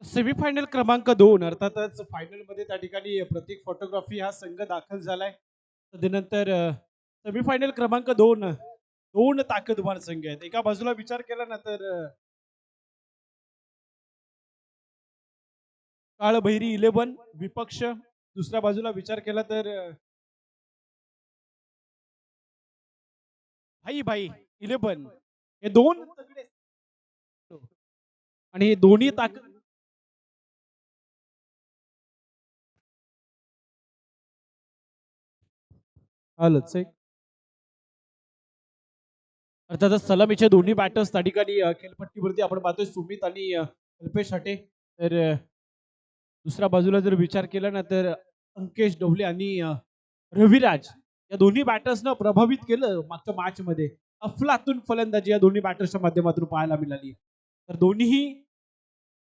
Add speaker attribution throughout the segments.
Speaker 1: Semifinal क्रमांक 2 अर्थातच फायनलमध्ये त्या ठिकाणी प्रतीक फोटोग्राफी हा संघ दाखल झालाय. तदनंतर सेमीफायनल क्रमांक 2 दोन ताकदवान संघ आहेत. एका बाजूला विचार केला ना तर काळभैरी 11 विपक्ष, दुसऱ्या बाजूला विचार केला तर भाई भाई 11 हे दोन तगडे आणि हे दोन्ही ताकद आलंच एक अर्थातच सलामीचे दोन्ही बॅटर्स त्या ठिकाणी खेळपट्टीवरती आपण पाहतोय सुमित आणि कल्पेश हटे. तर दुसऱ्या बाजूला जर विचार केला ना तर अंकेश डोवले आणि रविराज या दोन्ही बॅटर्सनं प्रभावित केलं मागच्या मॅच मध्ये. अफलातून फलंदाजी या दोन्ही बॅटर्सच्या माध्यमातून पाहायला मिळाली. तर दोन्ही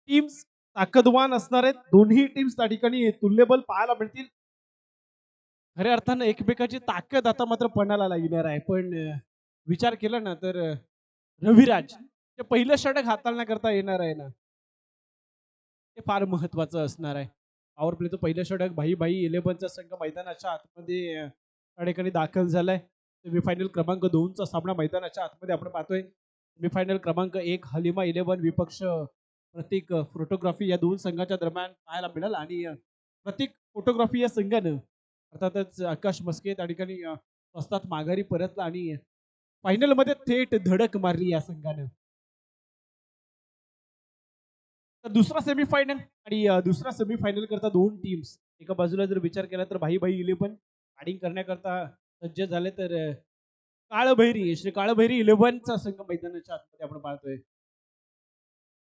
Speaker 1: टीम्स ताकदवान असणार आहेत. दोन्ही टीम्स त्या ठिकाणी तुल्यबल पाहायला मिळतील. खऱ्या अर्थानं एकमेकाची ताकद आता मात्र पणाला लागणार आहे. पण विचार केला ना तर रविराज ते पहिलं षटक हाताळण्याकरता येणार आहे ना, ते फार महत्वाचं असणार आहे. पॉवर प्लेचं पहिलं षटक भाई भाई 11चा संघ मैदानाच्या आतमध्ये त्या ठिकाणी दाखल झालाय. सेमीफायनल क्रमांक 2चा सामना मैदानाच्या आतमध्ये आपण पाहतोय. सेमीफायनल क्रमांक 1 हलिमा 11 विपक्ष प्रतीक फोटोग्राफी या दोन संघाच्या दरम्यान पाहायला मिळाला. आणि प्रतीक फोटोग्राफी या संघानं अर्थातच आकाश मस्के त्या ठिकाणी स्वस्तात माघारी परतला आणि फायनल मध्ये थेट धडक मारली या संघानं. तर दुसरा सेमीफायनल आणि दुसरा सेमीफायनल करता दोन टीम्स एका बाजूला जर विचार केला तर भाई भाई 11 बॅटिंग करण्याकरता सज्ज झाले. तर काळभैरी श्री काळभैरी 11चा संघ मैदानाच्या आतमध्ये आपण पाहतोय.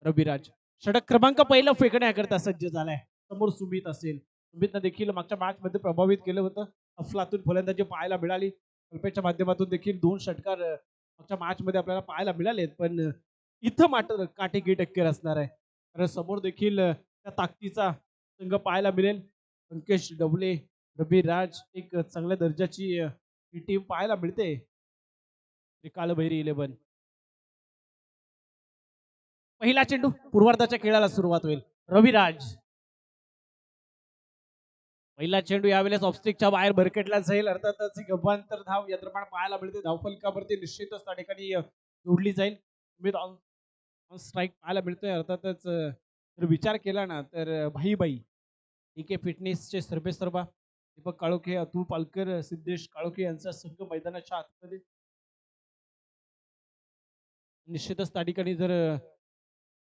Speaker 1: रविराज षटक क्रमांक 1 फेकण्याकरता सज्ज झालाय. समोर सुमित असेल. सुमितनं देखील मागच्या मॅच मध्ये प्रभावित केलं होतं. अफलातून फलंदाजी पाहायला मिळाली. कल्पेच्या माध्यमातून देखील 2 षटकार मागच्या मॅच मध्ये आपल्याला पाहायला मिळालेत. पण इथं मात्र काटेकी टक्कर असणार आहे. कारण समोर देखील त्या ताकदीचा संघ पाहायला मिळेल. अंकेश डबले रविराज एक चांगल्या दर्जाची ही टीम पाहायला मिळते. काळभैरी 11 पहिला चेंडू पूर्वार्धाच्या खेळाला सुरुवात होईल. रविराज पहिला चेंडू यावेळेस ऑफस्टिकच्या बाहेर भरकटला जाईल. अर्थातच गव्हांतर धाव या दरम्यान पाहायला मिळते. धावफलकावरती निश्चितच त्या ठिकाणी जोडली जाईल. विथ ऑन स्ट्राईक पाहायला मिळतोय. अर्थातच जर विचार केला ना तर भाई भाई के फिटनेसचे सर्वेसर्वा दीपक काळोखे, अतुल पालकर, सिद्धेश काळोखे यांचा संघ मैदानाच्या आतमध्ये निश्चितच त्या ठिकाणी जर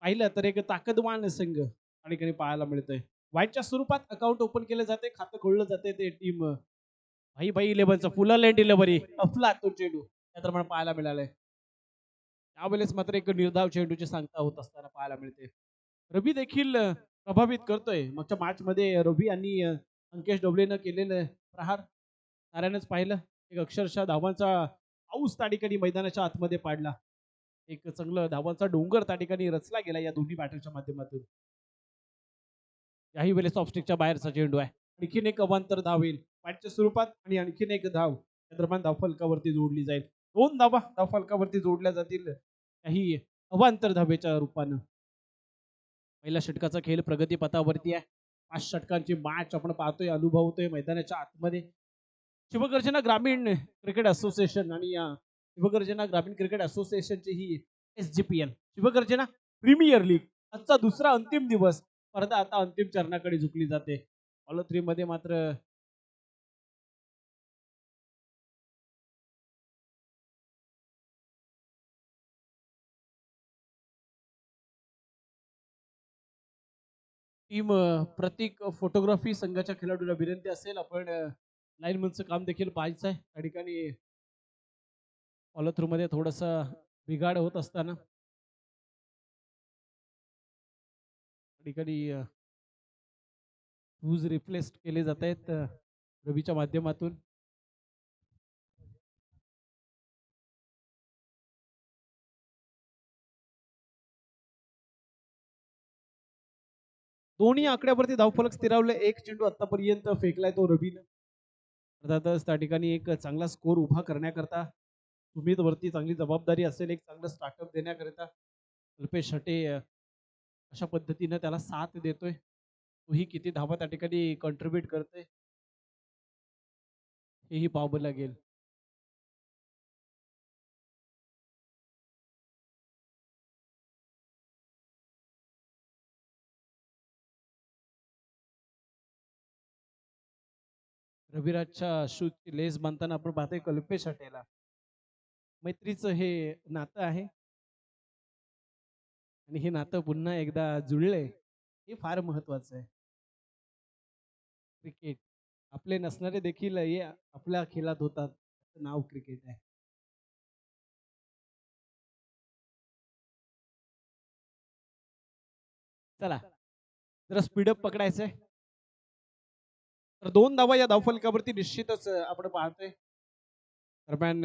Speaker 1: पाहिलं तर एक ताकदवान संघ त्या ठिकाणी पाहायला मिळतोय. व्हाईटच्या स्वरूपात अकाउंट ओपन केलं जाते, खातं खोललं जाते. ते टीम भाई भाई 11चा फुल लेंड डिलिव्हरी अफलातून चेंडू त्याप्रमाणे पाहायला मिळालंय. त्यावेळेस मात्र एक निर्धाव चेंडूची सांगता होत असताना पाहायला मिळते. रवी देखील प्रभावित करतोय. मागच्या मॅच मध्ये रवी आणि अंकेश डोबलेनं केलेलं प्रहार साऱ्यानंच पाहिलं. एक अक्षरशः धावांचा पाऊस त्या ठिकाणी मैदानाच्या आतमध्ये पाडला. एक चांगलं धावांचा डोंगर त्या ठिकाणी रचला गेला या दोन्ही बॅटरच्या माध्यमातून. याही वेळेस ऑफस्टिकच्या बाहेरचा चेंडू आहे. आणखीन एक अवांतर धाव येईल बॅटच्या स्वरूपात आणि आणखीन एक धाव या दरम्यान धावफलकावरती जोडली जाईल. 2 धावा धावफलकावरती जोडल्या जातील काही अवांतर धावेच्या रूपानं. पहिल्या षटकाचा खेळ प्रगती पथावरती आहे. 5 षटकांची मॅच आपण पाहतोय, अनुभवतोय मैदानाच्या आतमध्ये. शिवगर्जना ग्रामीण क्रिकेट असोसिएशन आणि शिवगर्जना ग्रामीण क्रिकेट असोसिएशनची ही SGPL शिवगर्जना प्रीमियर लीग आजचा दुसरा अंतिम दिवस. स्पर्धा आता अंतिम चरणाकडे झुकली जाते. फॉलो 3 मध्ये मात्र टीम प्रतीक फोटोग्राफी संघाच्या खेळाडूला विनंती असेल आपण लाईन मनचं काम देखील पाहायचं आहे. त्या ठिकाणी फॉलो थ्रू मध्ये थोडस बिघाड होत असताना ठिकाणी शूज रिप्लेस केले जात आहेत रवीच्या माध्यमातून. दोन्ही आकड्यावरती धावफलक स्थिरावले. एक चेंडू आतापर्यंत फेकलाय तो रवीनं. अर्थातच त्या ठिकाणी एक चांगला स्कोर उभा करण्याकरता सुमित वरती चांगली जबाबदारी असेल. एक चांगलं स्टार्टअप देण्याकरिता कल्पेश हटे अशा पद्धतीनं त्याला साथ देतोय. तोही किती धावा त्या ठिकाणी कॉन्ट्रीब्युट करतोय हेही पाहावं लागेल. रविराजच्या शूजची लेस बांधताना आपण पाहतोय कल्पेश हटेला. मैत्रीचं हे नातं आहे आणि हे नातं पुन्हा एकदा जुळलंय हे फार महत्वाचं आहे. क्रिकेट आपले नसणारे देखील हे आपल्या खेळात होतात. त्याचं नाव क्रिकेट आहे. चला जरा स्पीडअप पकडायचंय. तर 2 धावा या धावफलकावरती निश्चितच आपण पाहतोय. दरम्यान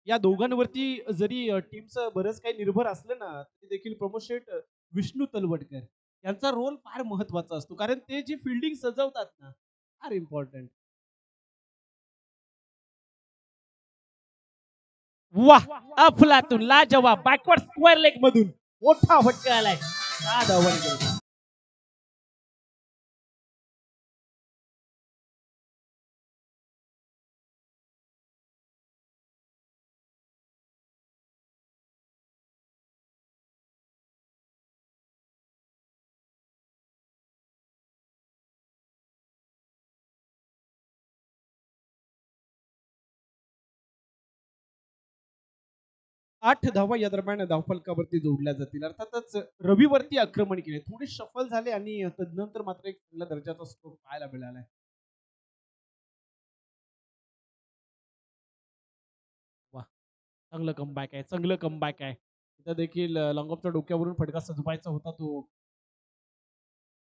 Speaker 1: या दोघांवरती जरी टीमचं बरंच काही निर्भर असलं ना तरी देखील प्रमोद शेठ विष्णू तलवटकर यांचा रोल फार महत्वाचा असतो कारण ते जी फिल्डिंग सजवतात ना फार इम्पॉर्टंट. वाह अफलातून लाजवाब बॅकवर्ड स्क्वेअर लेग मधून मोठा फटका आलाय 6 धावांकडे. 8 धावा या दरम्यान धावफलकावरती जोडल्या जातील. अर्थातच रविवरती आक्रमण केले थोडे सफल झाले आणि तदनंतर मात्र एक चांगल्या दर्जाचा स्कोर पाहायला मिळालाय. वा चांगलं कमबॅक आहे चांगलं कमबॅक आहे. तिथं देखील लॉंगॉपच्या डोक्यावरून फटका सजवायचा होता तो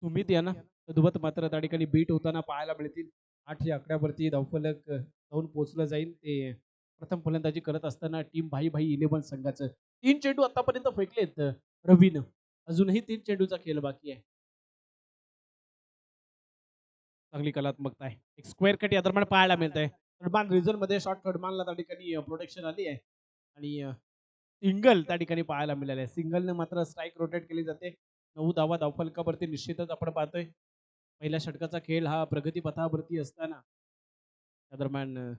Speaker 1: सुमित यांना तद्वत मात्र त्या ठिकाणी बीट होताना पाहायला मिळतील. 8 या आकड्यावरती धावफलक जाऊन पोहोचलं जाईल. ते प्रथम फलंदाजी करत असताना टीम भाई भाई 11 संघाचं 3 चेंडू आतापर्यंत फेकलेत रवीनं. अजूनही 3 चेंडूचा खेळ बाकी आहे. चांगली कलात्मकता आहे. एक स्क्वेअर कट या दरम्यान पाहायला मिळतंय. थर्डमॅन रिझन मध्ये शॉर्ट थर्डमॅनला त्या ठिकाणी प्रोटेक्शन आली आहे आणि सिंगल त्या ठिकाणी पाहायला मिळाले आहे. सिंगलने मात्र स्ट्राईक रोटेट केली जाते. 9 धावा धावफलकावरती निश्चितच आपण पाहतोय. पहिल्या षटकाचा खेळ हा प्रगतीपथावरती असताना त्या दरम्यान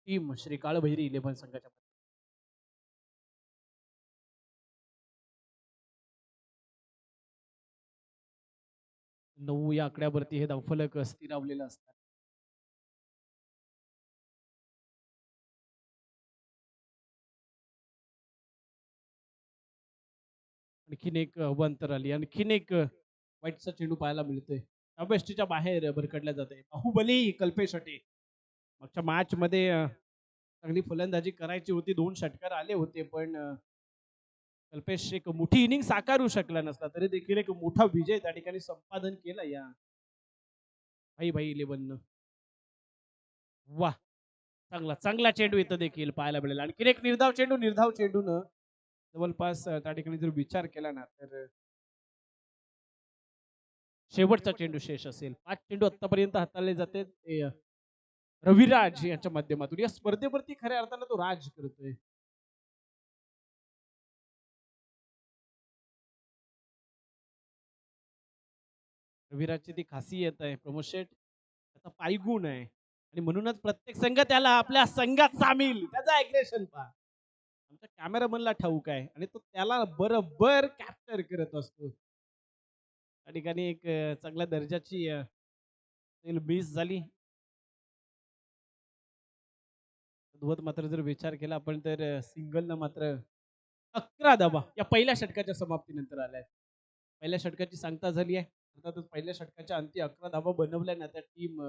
Speaker 1: टीम श्री काळभैरी 11 संघाच्या 9 या आकड्यावरती हे धावफलक स्थिरावलेलं असतात. आणखीन एक अवांतर आली आणखीन एक वाईटचा चेंडू पाहायला मिळतोय. बेस्टीच्या बाहेर भरकडल्या जाते. बाहुबली कल्पेश अटे मागच्या मॅच मध्ये चांगली फलंदाजी करायची होती. 2 षटकार आले होते पण कल्पेश एक मोठी इनिंग साकारू शकला नसला तरी देखील एक मोठा विजय त्या ठिकाणी संपादन केला या भाई भाई 11 वाह चांगला चांगला चेंडू इथं देखील पाहायला मिळेल. आणखीन एक निर्धाव चेंडून जवळपास त्या ठिकाणी जर विचार केला ना तर शेवटचा चेंडू शेष असेल. 5 चेंडू आतापर्यंत हाताळले जाते रविराज यांच्या माध्यमातून. या स्पर्धेवरती खऱ्या अर्थानं तो राज करतोय. रविराजची ती खासियत आहे प्रमोद शेठ त्याचा पायगुण आहे आणि म्हणूनच प्रत्येक संघ त्याला आपल्या संघात सामील त्याचा अग्रेशन पहा. आमच्या कॅमेरामनला ठाऊक आहे आणि तो त्याला बरोबर कॅप्चर करत असतो. त्या ठिकाणी एक चांगल्या दर्जाची मिस झाली. धुवत मात्र जर विचार केला आपण तर सिंगलनं मात्र 11 धावा या पहिल्या षटकाच्या समाप्तीनंतर आल्या. पहिल्या षटकाची सांगता झाली आहे. अर्थातच पहिल्या षटकाच्या अंती 11 धावा बनवल्या ना त्या टीम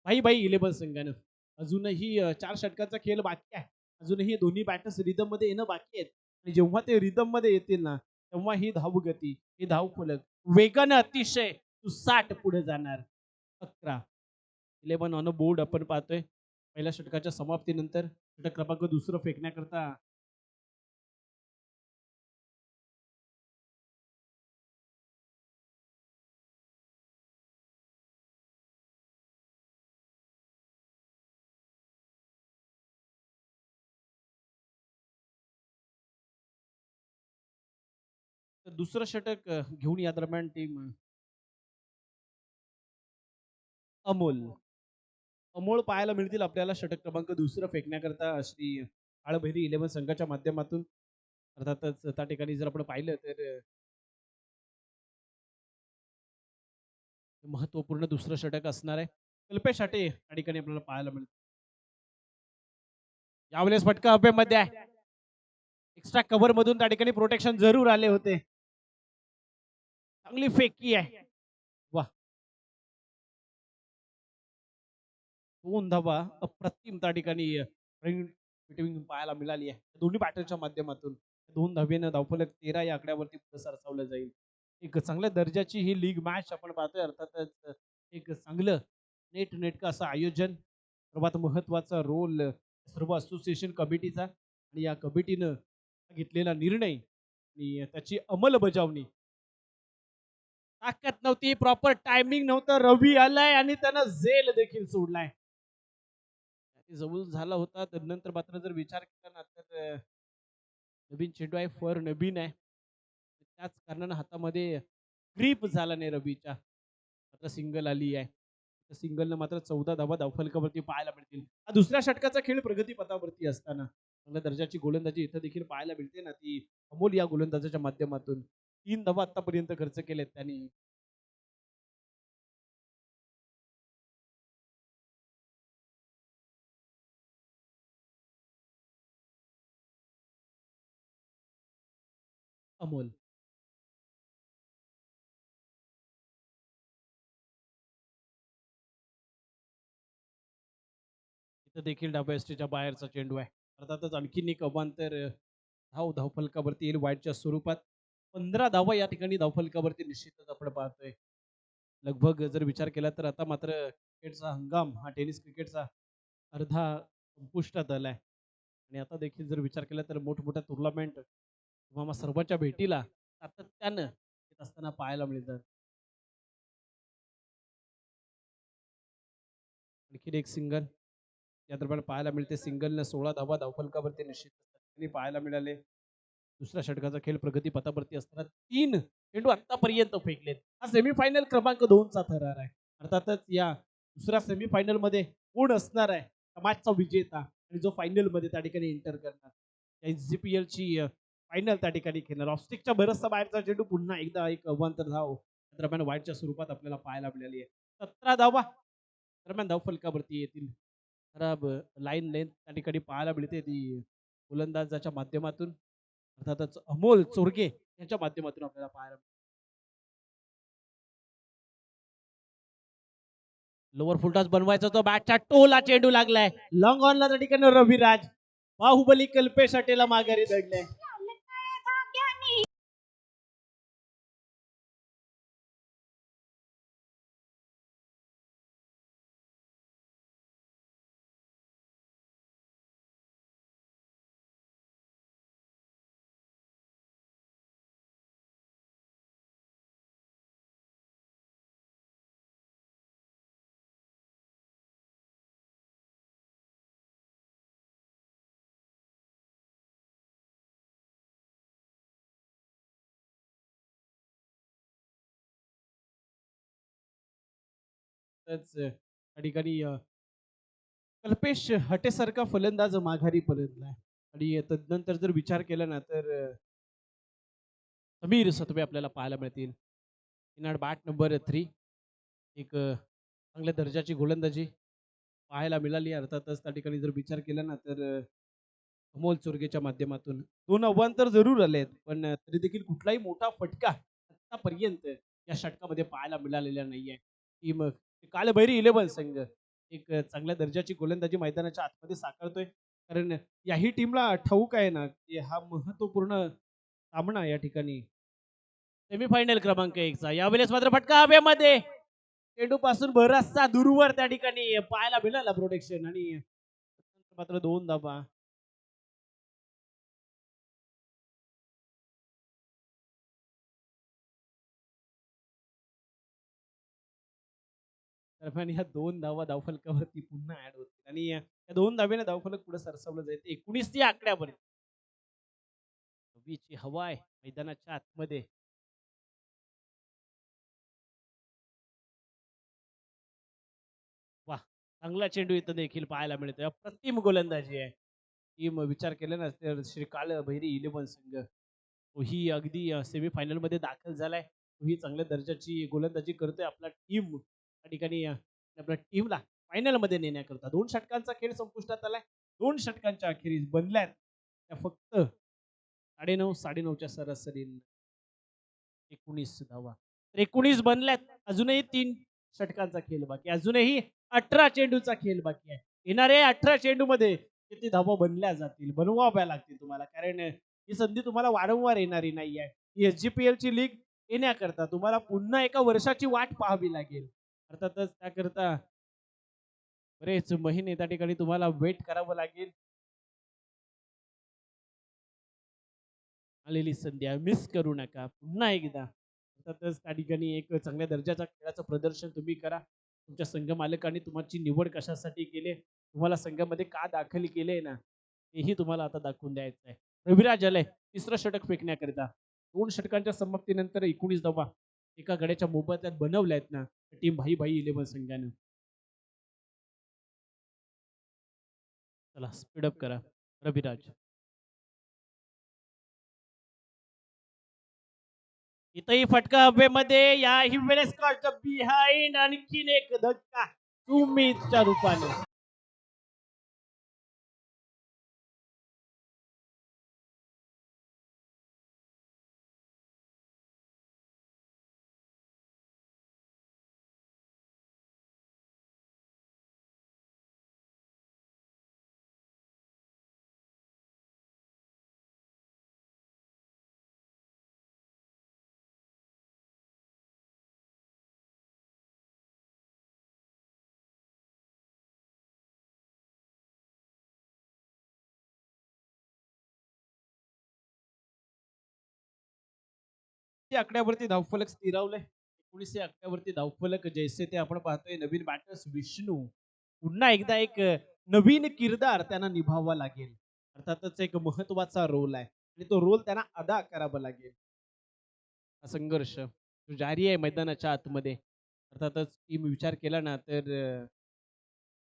Speaker 1: भाई भाई 11 संघानं. अजूनही 4 षटकाचा खेळ बाकी आहे. अजूनही दोन्ही बॅटर्स रिदम मध्ये येणं बाकी आहेत आणि जेव्हा ते रिदम मध्ये येतील ना तेव्हा ही धावगती ही धावफलक वेगानं अतिशय 60 पुढे जाणार. 11 11 ऑन अ बोर्ड आपण पाहतोय. पहिल्या षटकाच्या समाप्तीनंतर षटक क्रमांक दुसरं फेकण्याकरता तर दुसरं षटक घेऊन या दरम्यान टीम अमोल अमोल पाहायला मिळतील आपल्याला षटक क्रमांक दुसरं फेकण्याकरता श्री काळभैरी 11 संघाच्या माध्यमातून. अर्थातच त्या ठिकाणी जर आपण पाहिलं तर महत्वपूर्ण दुसरं षटक असणार आहे. कल्पेश हाटे त्या ठिकाणी आपल्याला पाहायला मिळतं. यावेळेस फटका मध्ये आहे. एक्स्ट्रा कव्हर मधून त्या ठिकाणी प्रोटेक्शन जरूर आले होते. चांगली फेकी आहे. वा, 2 धावा अप्रतिम त्या ठिकाणी पाहायला मिळाली आहे दोन्ही बॅटरच्या माध्यमातून. 2 धावेनं धावफलक 13 या आकड्यावरती पुढे सरसावलं जाईल. एक चांगल्या दर्जाची ही लीग मॅच आपण पाहतोय. अर्थातच एक चांगलं नेटकं असं आयोजन, सर्वात महत्वाचा रोल सर्व असोसिएशन कमिटीचा आणि या कमिटीनं घेतलेला निर्णय आणि त्याची अंमलबजावणी. ताकद नव्हती, प्रॉपर टायमिंग नव्हतं. रवी आलाय आणि त्यानं झेल देखील सोडलाय. जवळ झाला होता. तर नंतर मात्र जर विचार केला ना तर नवीन चेंडू आहे, फर नवीन आहे. त्याच कारणानं हातामध्ये ग्रीप झाला नाही रवीच्या. मात्र सिंगल आली आहे. सिंगलनं मात्र 14 धावा धावफलकावरती पाहायला मिळतील. हा दुसऱ्या षटकाचा खेळ प्रगतीपथावरती असताना चांगल्या दर्जाची गोलंदाजी इथं देखील पाहायला मिळते ना, ती अमोल या गोलंदाजाच्या माध्यमातून 3 धावा आतापर्यंत खर्च केलेत त्यांनी. अमोल इथं देखील डाव्या यष्टीच्या बाहेरचा चेंडू आहे. अर्थातच आणखीन एक अवांतर धावफलकावरती येईल वाईटच्या स्वरूपात. 15 धावा या ठिकाणी धावफलकावरती निश्चितच आपण पाहतोय. लगभग जर विचार केला तर आता मात्र क्रिकेटचा हंगाम हा टेनिस क्रिकेटचा अर्धा संपुष्टात आलाय. आणि आता देखील जर विचार केला तर मोठमोठ्या टुर्नामेंट किंवा मग सर्वांच्या भेटीला सातत्यानं येत असताना पाहायला मिळतात. आणखीन एक सिंगल या दरम्यान पाहायला मिळते. सिंगलनं 16 धावा धावफलकावरती निश्चित पाहायला मिळाले. दुसऱ्या षटकाचा खेळ प्रगती पथावरती असताना 3 चेंडू आतापर्यंत फेकलेत. हा सेमीफायनल क्रमांक 2 चा थरार आहे. अर्थातच या दुसऱ्या सेमीफायनल मध्ये कोण असणार आहे मॅचचा विजेता आणि जो फायनल मध्ये त्या ठिकाणी एंटर करणार. एचजीपीएल ची फायनल त्या ठिकाणी खेळणार. ऑस्टिकच्या बरचसा बाहेरचा चेंडू पुन्हा एकदा एक अवांतर धाव दरम्यान वाईटच्या स्वरूपात आपल्याला पाहायला मिळाली आहे. 17 धावा दरम्यान धावफलकावरती येतील. खराब लाईन लेंथ त्या ठिकाणी पाहायला मिळते ती गोलंदाजाच्या माध्यमातून. अर्थातच अमोल चोरगे यांच्या माध्यमातून आपल्याला पाहायला लोअर फुलटॉस बनवायचा तो बॅटच्या टोला चेंडू लागलाय. लॉंग ऑनला त्या ठिकाणी रविराज बाहुबली कल्पेश अटेला माघारी दडले. त्या ठिकाणी कल्पेश हटेसारखा फलंदाज माघारी परतलाय. आणि तदनंतर जर विचार केला ना तर समीर सतवे आपल्याला पाहायला मिळतील. इन बॅट नंबर 3 एक चांगल्या दर्जाची गोलंदाजी पाहायला मिळाली. अर्थातच त्या ठिकाणी जर विचार केला ना तर अमोल चोरगेच्या माध्यमातून 2 अवांतर जरूर आलेत, पण तरी देखील कुठलाही मोठा फटका आतापर्यंत या षटकामध्ये पाहायला मिळालेला नाहीये. टीम काळभैरी 11 संघ एक चांगल्या दर्जाची गोलंदाजी मैदानाच्या आतमध्ये साकारतोय. कारण याही टीमला ठाऊक आहे ना की हा महत्वपूर्ण सामना या ठिकाणी सेमीफायनल क्रमांक 1 चा. यावेळेस मात्र फटका हवेमध्ये चेंडू पासून बराचसा दूरवर त्या ठिकाणी पाहायला मिळाला प्रोटेक्शन आणि मात्र 2 धावा. दरम्यान ह्या 2 धावा धावफलकावरती पुन्हा ऍड होतील आणि या 2 धावेने धावफलक पुढे सरसावलं जाईल. 19 या आकड्यापर्यंत रवीची हवा आहे मैदानाच्या आतमध्ये. चांगला चेंडू इथं देखील पाहायला मिळतोय. अप्रतिम गोलंदाजी आहे. टीम विचार केला ना तर श्रीकाल भैरी 11 संघ तोही अगदी सेमीफायनल मध्ये दाखल झालाय. तोही चांगल्या दर्जाची गोलंदाजी करतोय. आपला टीम त्या ठिकाणी आपल्या टीमला फायनल मध्ये नेण्याकरता 2 षटकांचा खेळ संपुष्टात आलाय. 2 षटकांच्या अखेरीस बनल्यात त्या फक्त 9.5 9.5च्या सरासरीने 19 धावा. तर 19 बनल्यात. अजूनही 3 षटकांचा खेळ बाकी आहे. अजूनही 18 चेंडूचा खेळ बाकी आहे. येणाऱ्या 18 चेंडूमध्ये किती धावा बनल्या जातील, बनवाव्या लागतील तुम्हाला. कारण ही संधी तुम्हाला वारंवार येणारी नाही आहे. ही SGPL ची लीग येण्याकरता तुम्हाला पुन्हा एका वर्षाची वाट पाहावी लागेल. अर्थातच त्याकरता बरेच महिने त्या ठिकाणी तुम्हाला वेट करावं लागेल. आलेली संधी आहे मिस करू नका. पुन्हा एकदा अर्थातच त्या ठिकाणी एक चांगल्या दर्जाच्या खेळाचं प्रदर्शन तुम्ही करा. तुमच्या संघ मालकांनी तुमची निवड कशासाठी केली, तुम्हाला संघामध्ये का दाखल केले ना, हेही तुम्हाला आता दाखवून द्यायचं आहे. रविराज आलाय तिसरं षटक फेकण्याकरिता. 2 षटकांच्या समाप्तीनंतर 19 धावा एका गड्याच्या मोबदल्यात बनवल्या आहेत ना टीम भाई भाई 11 संघानं. चला स्पीडअप करा रविराज. इथंही फटका हवेमध्ये याही वेळेस बिहाइंड आणखीन एक धक्का सुमितच्या रूपाने. आकड्यावरती धावफलक स्थिरावलंय. 19 आकड्यावरती धावफलक जैसे ते आपण पाहतोय. नवीन बॅटर्स विष्णू पुन्हा एकदा एक नवीन किरदार त्यांना निभावावा लागेल. अर्थातच एक महत्वाचा रोल आहे आणि तो रोल त्यांना अदा करावा लागेल. हा संघर्ष जो जारी आहे मैदानाच्या आतमध्ये. अर्थातच टीम विचार केला ना तर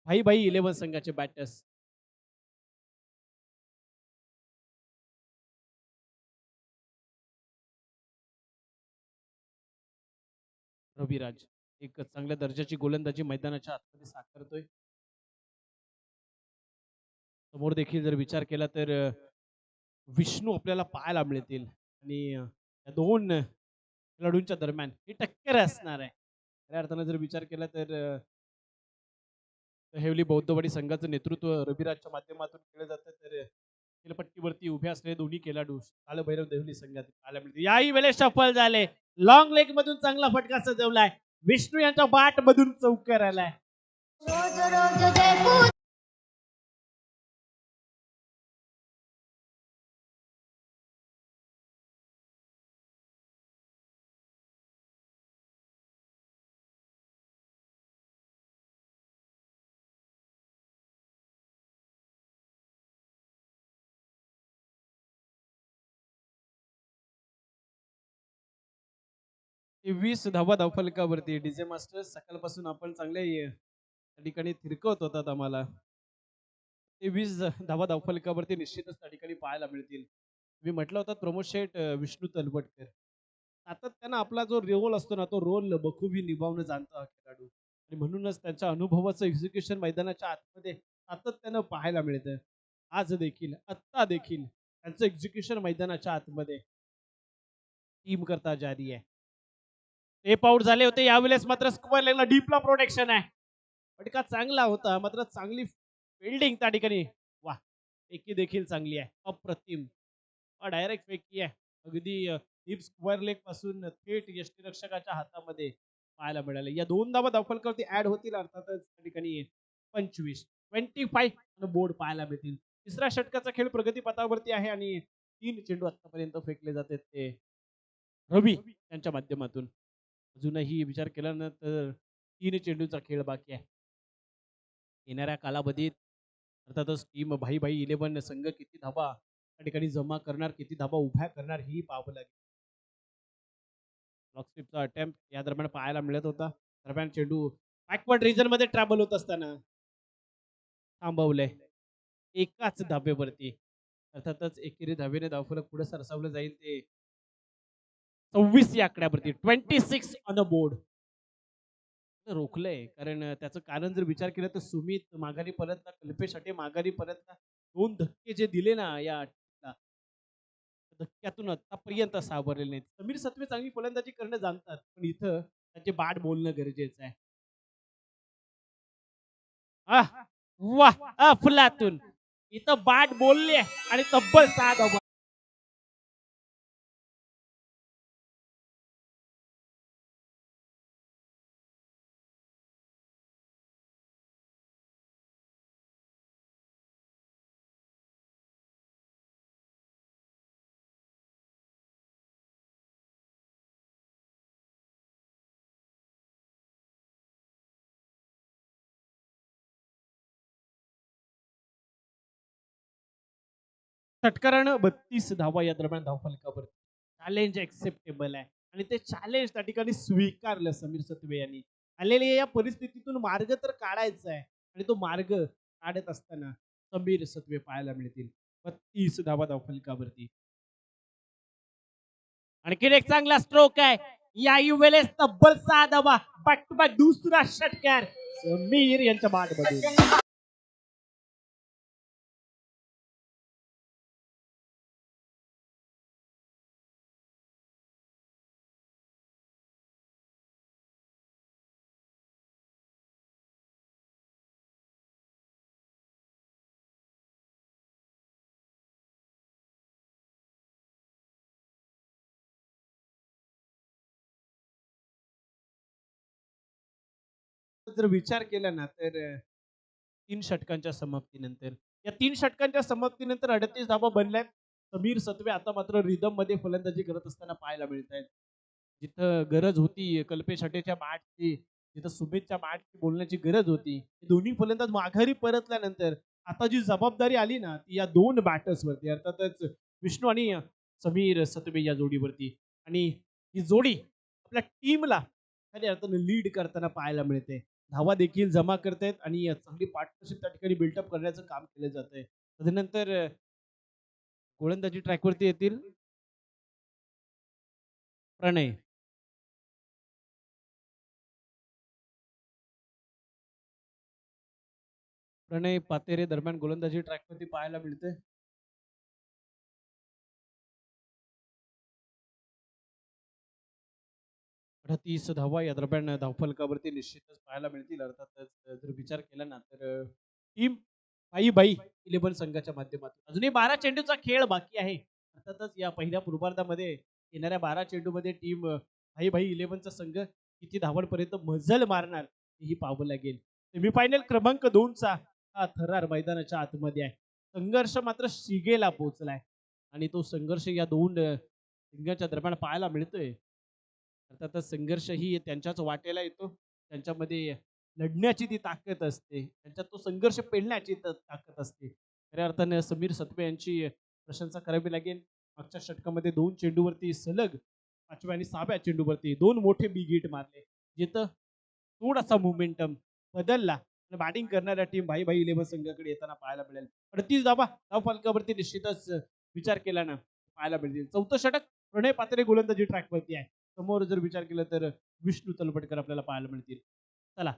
Speaker 1: भाई भाई 11 संघाचे बॅटर्स रविराज एक चांगल्या दर्जाची गोलंदाजी मैदानाच्या आतमध्ये साकारतोय. समोर देखील जर विचार केला तर विष्णू आपल्याला पाहायला मिळतील आणि या 2 खेळाडूंच्या दरम्यान ही टक्कर असणार आहे. खऱ्या अर्थानं जर विचार केला तर हेवली बौद्धवाडी संघाचं नेतृत्व रविराजच्या माध्यमातून केलं जातं. तर खेळपट्टीवरती उभे असलेले दोन्ही खेळाडू कालभैरव देवली संघात पाहायला मिळतील. याही वेळेस सफल झाले. लॉंग लेग मधून चांगला फटका सजवलाय. विष्णू यांच्या बाट मधून चौकार आलाय. ते 20 धावा धावफलकावरती डीजे मास्टर्स सकाळपासून आपण चांगल्या त्या ठिकाणी थिरकवत होतात आम्हाला. ते 20 धावा धावफलकावरती निश्चितच त्या ठिकाणी पाहायला मिळतील. मी म्हटलं होतं प्रमोद शेठ विष्णू तलवटकर सातत्यानं आपला जो रोल असतो ना तो रोल बखूबी निभावणं जाणतो हा खेळाडू आणि म्हणूनच त्यांच्या अनुभवाचं एक्झिक्युशन मैदानाच्या आतमध्ये सातत्यानं पाहायला मिळतं. आज देखील आत्ता देखील त्यांचं एक्झिक्युशन मैदानाच्या आतमध्ये टीम करता जारी आहे. टेप आउट झाले होते यावेळेस मात्र स्क्वेअर लेगला डीपला प्रोटेक्शन आहे. फटका चांगला होता मात्र चांगली फिल्डिंग त्या ठिकाणी. वा फेकी देखील चांगली आहे. अप्रतिम डायरेक्ट फेकी आहे. अगदी डीप स्क्वेअर लेग पासून थेट यष्टीरक्षकाच्या हातामध्ये पाहायला मिळाले. या 2 धावा धावफलकावरती ऍड होतील अर्थातच त्या ठिकाणी 25 बोर्ड पाहायला मिळतील. तिसऱ्या षटकाचा खेळ प्रगतीपथावरती आहे आणि 3 चेंडू आतापर्यंत फेकले जाते ते रवी यांच्या माध्यमातून. अजूनही विचार केला ना तर 3 चेंडूचा खेळ बाकी आहे. येणाऱ्या कालावधीत अर्थातच टीम भाई भाई 11 संघ किती धावा त्या ठिकाणी जमा करणार, किती धावा उभ्या करणार ही पाहावं लागेल. लॉकस्टिपचा अटेम्प्ट या दरम्यान पाहायला मिळत होता. दरम्यान चेंडू बॅकवर्ड रिजन मध्ये ट्रॅव्हल होत असताना थांबवलंय एकाच धाब्यावरती. अर्थातच एकेरी धावेने धावफलक पुढे सरसावलं जाईल ते 26 या आकड्यावरती 26 ऑन अ बोर्ड रोखलंय. कारण त्याचं कारण जर विचार केला तर सुमित माघारी परतला, कल्पेश अटे माघारी परतला. 2 धक्के जे दिले ना या ला, धक्क्यातून आतापर्यंत सावरलेले नाहीत. समीर सत्वे चांगली फलंदाजी करणं जाणतात, पण इथं त्याचे बाद बोलणं गरजेचं आहे. आह! वाह! अफलातून. इथं बाद बोलले आणि तब्बल 6 धावा. षटकारानं 32 धावा या दरम्यान धावफलकावर. चॅलेंज एक्सेप्टेबल आहे आणि ते चॅलेंज त्या ठिकाणी स्वीकारलं समीर सत्वे यांनी. आलेल्या या परिस्थितीतून मार्ग तर काढायचा आहे आणि तो मार्ग काढत असताना समीर सत्वे पाहायला मिळतील. 32 धावा धावफलकावरती. आणखीन एक चांगला स्ट्रोक आहे. या वेळेस तब्बल 6 धावा. बॅक टू बॅक दुसरा षटकार समीर यांच्या बॅटमधून. जर विचार केला ना तर 3 षटकांच्या समाप्तीनंतर या 3 षटकांच्या समाप्तीनंतर 38 धावा बनल्यात. समीर सत्वे आता मात्र रिदम मध्ये फलंदाजी करत असताना पाहायला मिळत आहेत. जिथं गरज होती कल्पेश हटेच्या बॅटची, जिथं सुमितच्या बॅटची बोलण्याची गरज होती, दोन्ही फलंदाज माघारी परतल्यानंतर आता जी जबाबदारी आली ना ती या 2 बॅटर्सवरती, अर्थातच विष्णू आणि समीर सत्वे या जोडीवरती. आणि ही जोडी आपल्या टीमला खऱ्या अर्थानं लीड करताना पाहायला मिळते. धावा देखील जमा करतायत आणि चांगली पार्टनरशिप त्या ठिकाणी बिल्टअप करण्याचं काम केलं जात आहे. तदनंतर गोलंदाजी ट्रॅकवरती येतील प्रणय. प्रणय पातेरे दरम्यान गोलंदाजी ट्रॅकवरती पाहायला मिळते. 38 धावा या दरम्यान धावफलकावरती निश्चितच पाहायला मिळतील. अर्थातच जर विचार केला ना तर टीम बाई बाई 11 संघाच्या माध्यमातून अजूनही 12 चेंडूचा खेळ बाकी आहे. अर्थातच या पहिल्या पूर्वार्धामध्ये येणाऱ्या 12 चेंडूमध्ये टीम भाई भाई 11चा संघ किती धावांपर्यंत मजल मारणार हेही पाहावं लागेल. सेमीफायनल क्रमांक 2 चा हा थरार मैदानाच्या आतमध्ये आहे. संघर्ष मात्र शिगेला पोहोचलाय आणि तो संघर्ष या 2 संघाच्या दरम्यान पाहायला मिळतोय. अर्थातच संघर्ष ही त्यांच्याच वाटेला येतो. त्यांच्यामध्ये लढण्याची ती ताकद असते. त्यांच्यात तो संघर्ष पेलण्याची ताकद असते. खऱ्या अर्थाने समीर सत्वे यांची प्रशंसा करावी लागेल. मागच्या षटकामध्ये 2 चेंडूवरती सलग 5व्या आणि 6व्या चेंडूवरती 2 मोठे बिग हिट मारले. जिथं थोडासा मोमेंटम बदलला आणि बॅटिंग करणाऱ्या टीम भाई भाई 11 संघाकडे येताना पाहायला मिळेल. 38 धावा धावफलकावरती निश्चितच विचार केला ना पाहायला मिळतील. चौथं षटक प्रणय पात्रे गोलंदाजी ट्रॅकवरती आहे. समोर जर विचार केला तर विष्णू तलपटकर आपल्याला पाहायला मिळतील. चला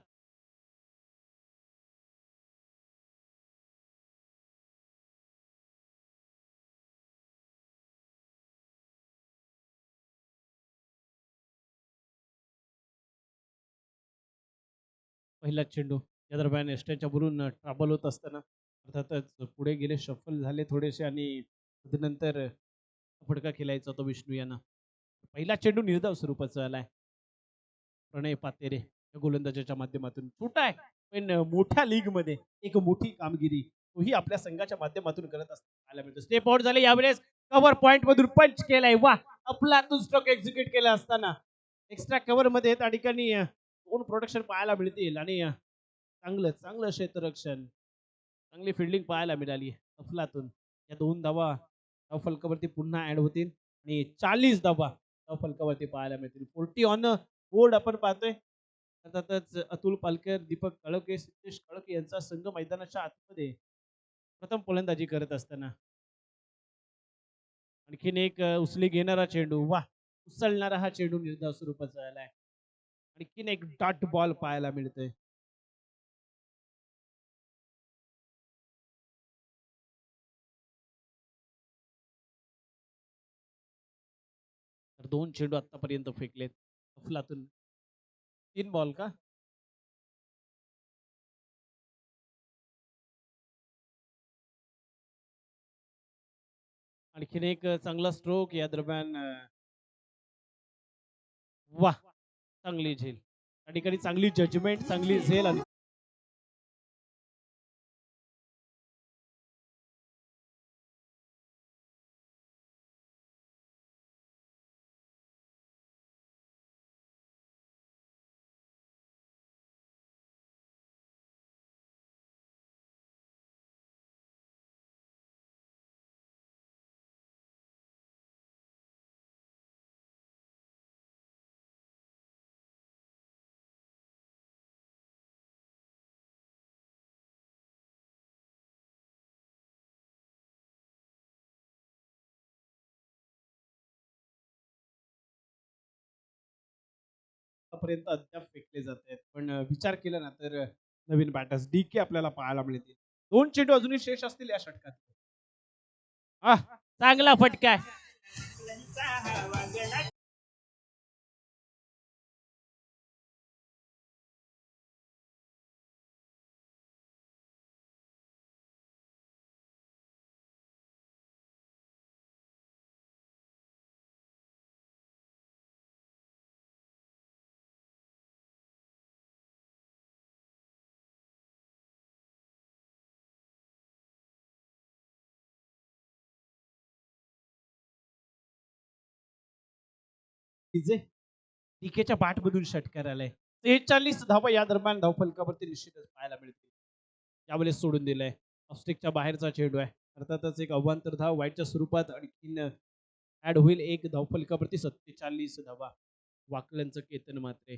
Speaker 1: पहिला चेंडू या दरम्यान एस्टेच्या वरून ट्रॅबल होत असताना अर्थातच पुढे गेले, शफल झाले थोडेसे आणि त्यानंतर फटका खेळायचा तो विष्णू यांना. पहिला चेंडू निर्धाव स्वरूपाचा आलाय. प्रणय पातेरे या गोलंदाजाच्या माध्यमातून छोटा आहे पण मोठ्या लीग मध्ये एक मोठी कामगिरी तोही आपल्या संघाच्या माध्यमातून करत असताना मिळतो. स्टेप आउट झाले यावेळेस कव्हर पॉइंट मधून पंच केलाय. वा आपला तो स्ट्रोक एक्झिक्यूट केला असताना एक्स्ट्रा कव्हर मध्ये त्या ठिकाणी दोन प्रोडक्शन पाहायला मिळतील आणि चांगलं चांगलं क्षेत्ररक्षण चांगली फिल्डिंग पाहायला मिळाली अफलातून. या 2 धावा धावफलकावरती पुन्हा ऍड होतील आणि 40 धावा धावफलकावरती पाहायला मिळतील. 40 ऑन बोर्ड आपण पाहतोय. अर्थातच अतुल पालकर, दीपक काळोखे, सिद्धेश काळोखे यांचा संघ मैदानाच्या आतमध्ये प्रथम फलंदाजी करत असताना आणखीन एक उचली घेणारा चेंडू वा उचलणारा हा चेंडू निर्धाव स्वरूपाचा आलाय. आणखीन एक डॉट बॉल पाहायला मिळतोय. तर 2 चेंडू आतापर्यंत फेकलेत अफलातून. 3 बॉल का? आणखीन एक चांगला स्ट्रोक या दरम्यान वाह! चांगली झेल. त्या ठिकाणी चांगली जजमेंट, चांगली झेल आणि आतापर्यंत अद्याप फेकले जात आहेत. पण विचार केला ना तर नवीन बॅटर्स डीके आपल्याला पाहायला मिळतील. 2 चेंडू अजूनही शेष असतील या षटकात. आह! चांगला फटका. डीकेच्या बॅटमधून षटकार आलाय. 43 धावा या दरम्यान धावफलकावरती निश्चितच पाहायला मिळतील. यावेळेस सोडून दिलंय. ऑस्ट्रिकच्या बाहेरचा चेंडू आहे. अर्थातच एक अवांतर धाव वाईटच्या स्वरूपात आणखीन ऍड होईल. एक धावफलकावरती 47 धावा. वाकल्यांचं केतन मात्रे.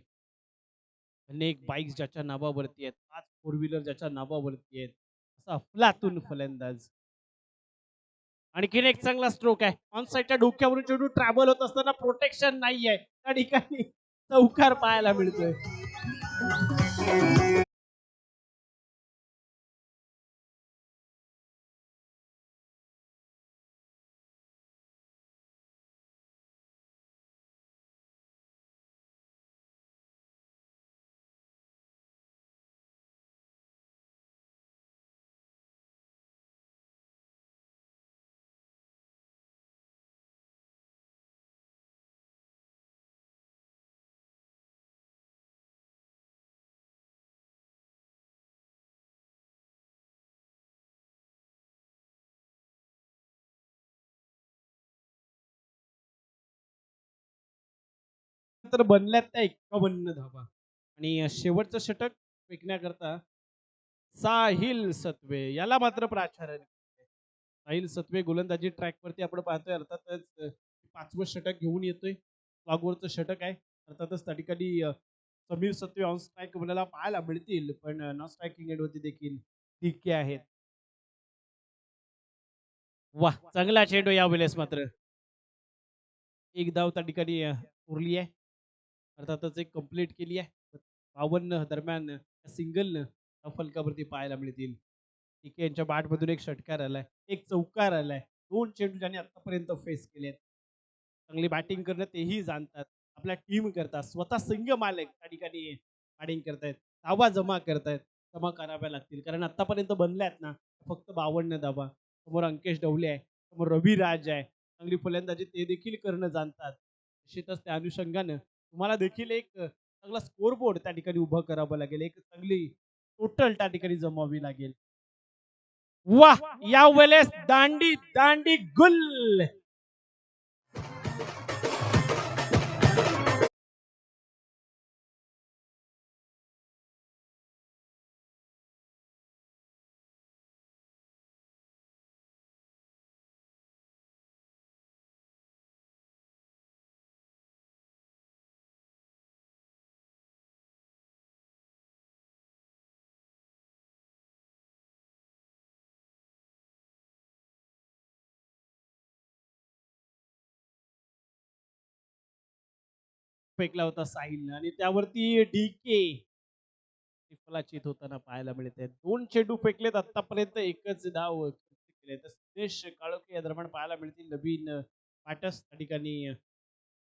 Speaker 1: अनेक बाईक्स ज्याच्या नावावरती आहेत, 5 फोर व्हीलर ज्याच्या नावावरती आहेत, असा अफलातून फलंदाज. आणखीन एक चांगला स्ट्रोक आहे. ऑन साईडच्या डोक्यावरून चेंडू ट्रॅव्हल होत असताना प्रोटेक्शन नाहीये. त्या ठिकाणी चौकार पाहायला मिळतोय. तर बनल्यात त्या 51 धावा. आणि शेवटचं षटक फेकण्याकरता साहिल सत्वे याला मात्र प्राचार्य. साहिल सत्वे गोलंदाजी ट्रॅक वरती आपण पाहतोय. अर्थातच 5वं षटक घेऊन येतोय. लागवरचं षटक आहे. अर्थातच त्या ठिकाणी समीर सत्वे ऑन स्ट्राईक आपल्याला पाहायला मिळतील. पण नॉन स्ट्रायकिंग एंडवरती देखील डीके आहेत. वाह! चांगला चेंडू यावेळेस मात्र. एक धाव त्या ठिकाणी उरली आहे. अर्थातच एक कंप्लीट केली आहे. 52 दरम्यान सिंगल फलकावरती पाहायला मिळतील. टीके यांच्या बॅटमधून एक षटकार आलाय, एक चौकार आलाय. 2 चेंडू ज्यांनी आतापर्यंत फेस केलेत. चांगली बॅटिंग करणं तेही जाणतात. आपल्या टीम करतात. स्वतः संघ मालक त्या ठिकाणी बॅटिंग करतायत. धावा जमा करतायत. जमा कराव्या लागतील. कारण आतापर्यंत बनल्यात ना फक्त 52 धावा. समोर अंकेश ढवले आहे. समोर रवी राज आहे. चांगली फलंदाजी ते देखील करणं जाणतात. निश्चितच त्या अनुषंगानं तुम्हाला देखील एक चांगला स्कोर बोर्ड त्या ठिकाणी उभं करावं लागेल. एक चांगली टोटल त्या ठिकाणी जमावी लागेल. वाह! यावेळेस दांडी दांडी गुल. फेकला होता साहिलनं आणि त्यावरती डीके चित होताना पाहायला मिळते. 2 चेंडू फेकलेत आतापर्यंत एकच धाव केले. तर सुरेश काळोखे या दरम्यान पाहायला मिळतील नवीन बॅटर्स त्या ठिकाणी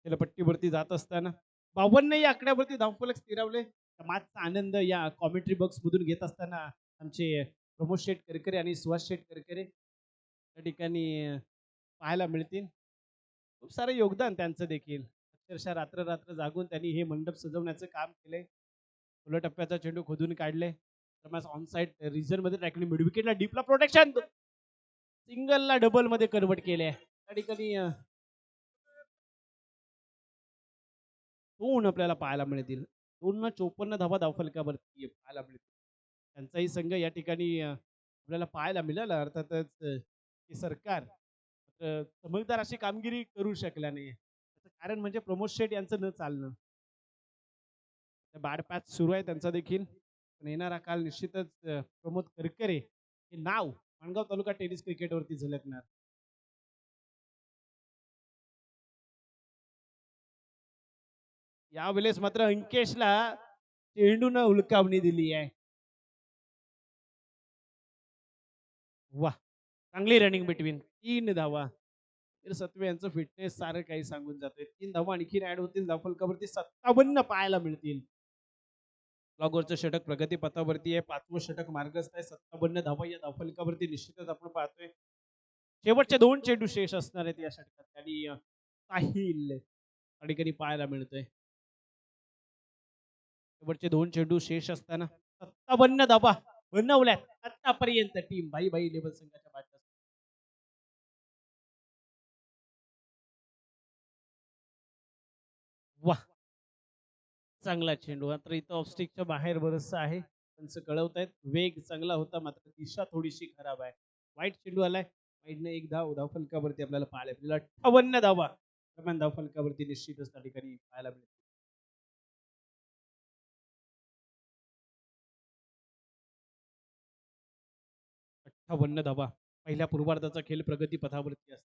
Speaker 1: खेळपट्टीवरती जात असताना 52 या आकड्यावरती धावफलक स्थिरावले. समाजचा आनंद या कॉमेंट्री बॉक्स मधून घेत असताना आमचे प्रमोद शेठ करकरे आणि सुहास शेठ करकरे त्या ठिकाणी पाहायला मिळतील. खूप सारं योगदान त्यांचं देखील. अक्षरशः रात्र-रात्र जागून त्यांनी हे मंडप सजवण्याचं काम केलंय. खुल्या टप्प्याचा चेंडू खोदून काढले. रमास ऑन साइड रिझनमध्ये टाकली. मिड विकेटला डीपला प्रोटेक्शन. सिंगलला डबलमध्ये कन्व्हर्ट केले. त्या ठिकाणी 2 आपल्याला पाहायला मिळतील. 2 54 धावा धावफलकावरती पाहायला मिळतील. त्यांचाही संघ या ठिकाणी आपल्याला पाहायला मिळालं. अर्थातच हे सरकार चमकदार अशी कामगिरी करू शकल्या नाही. त्याचं कारण म्हणजे प्रमोद शेठ यांचं न चालणं. बॅड पॅच सुरू आहे त्यांचा देखील. पण येणारा काल निश्चितच प्रमोद करकरे हे नाव माणगाव तालुका टेनिस क्रिकेटवरती झळकणार. यावेळेस मात्र अंकेशला चेंडून हुलकावणी दिली आहे. वाह! चांगली रनिंग बिटवीन 3 धावा. तर सत्वे यांचं फिटनेस सारं काही सांगून जातोय. 3 धावा आणखीन ऍड होतील धावफलकावरती 57 पाहायला मिळतील. लॉगवरचं षटक प्रगती पथावरती आहे. 5वं षटक मार्गस्थ आहे. 57 धावा या धावफलकावरती निश्चितच आपण पाहतोय. शेवटचे 2 चेंडू शेष असणार आहेत या षटकात आणि साहिल ठिकाणी पाहायला मिळतोय. शेवटचे 2 चेंडू शेष असताना 57 धावा बनवल्यात आतापर्यंत टीम भाई भाई लेवल संघाच्या बॅटर्स. वाह! चांगला चेंडू मात्र इथं ऑफस्टिकच्या बाहेर बरचसं आहे. त्यांचं कळवतायत वेग चांगला होता मात्र दिशा थोडीशी खराब आहे. वाईट चेंडू आलाय. वाईटने एक धावफलकावरती आपल्याला पाहायला मिळेल. 58 धावा दरम्यान धावफलकावरती निश्चितच त्या ठिकाणी पाहायला मिळेल. 58 धावा पहिल्या पूर्वार्धाचा खेळ प्रगती पथावरती असतो.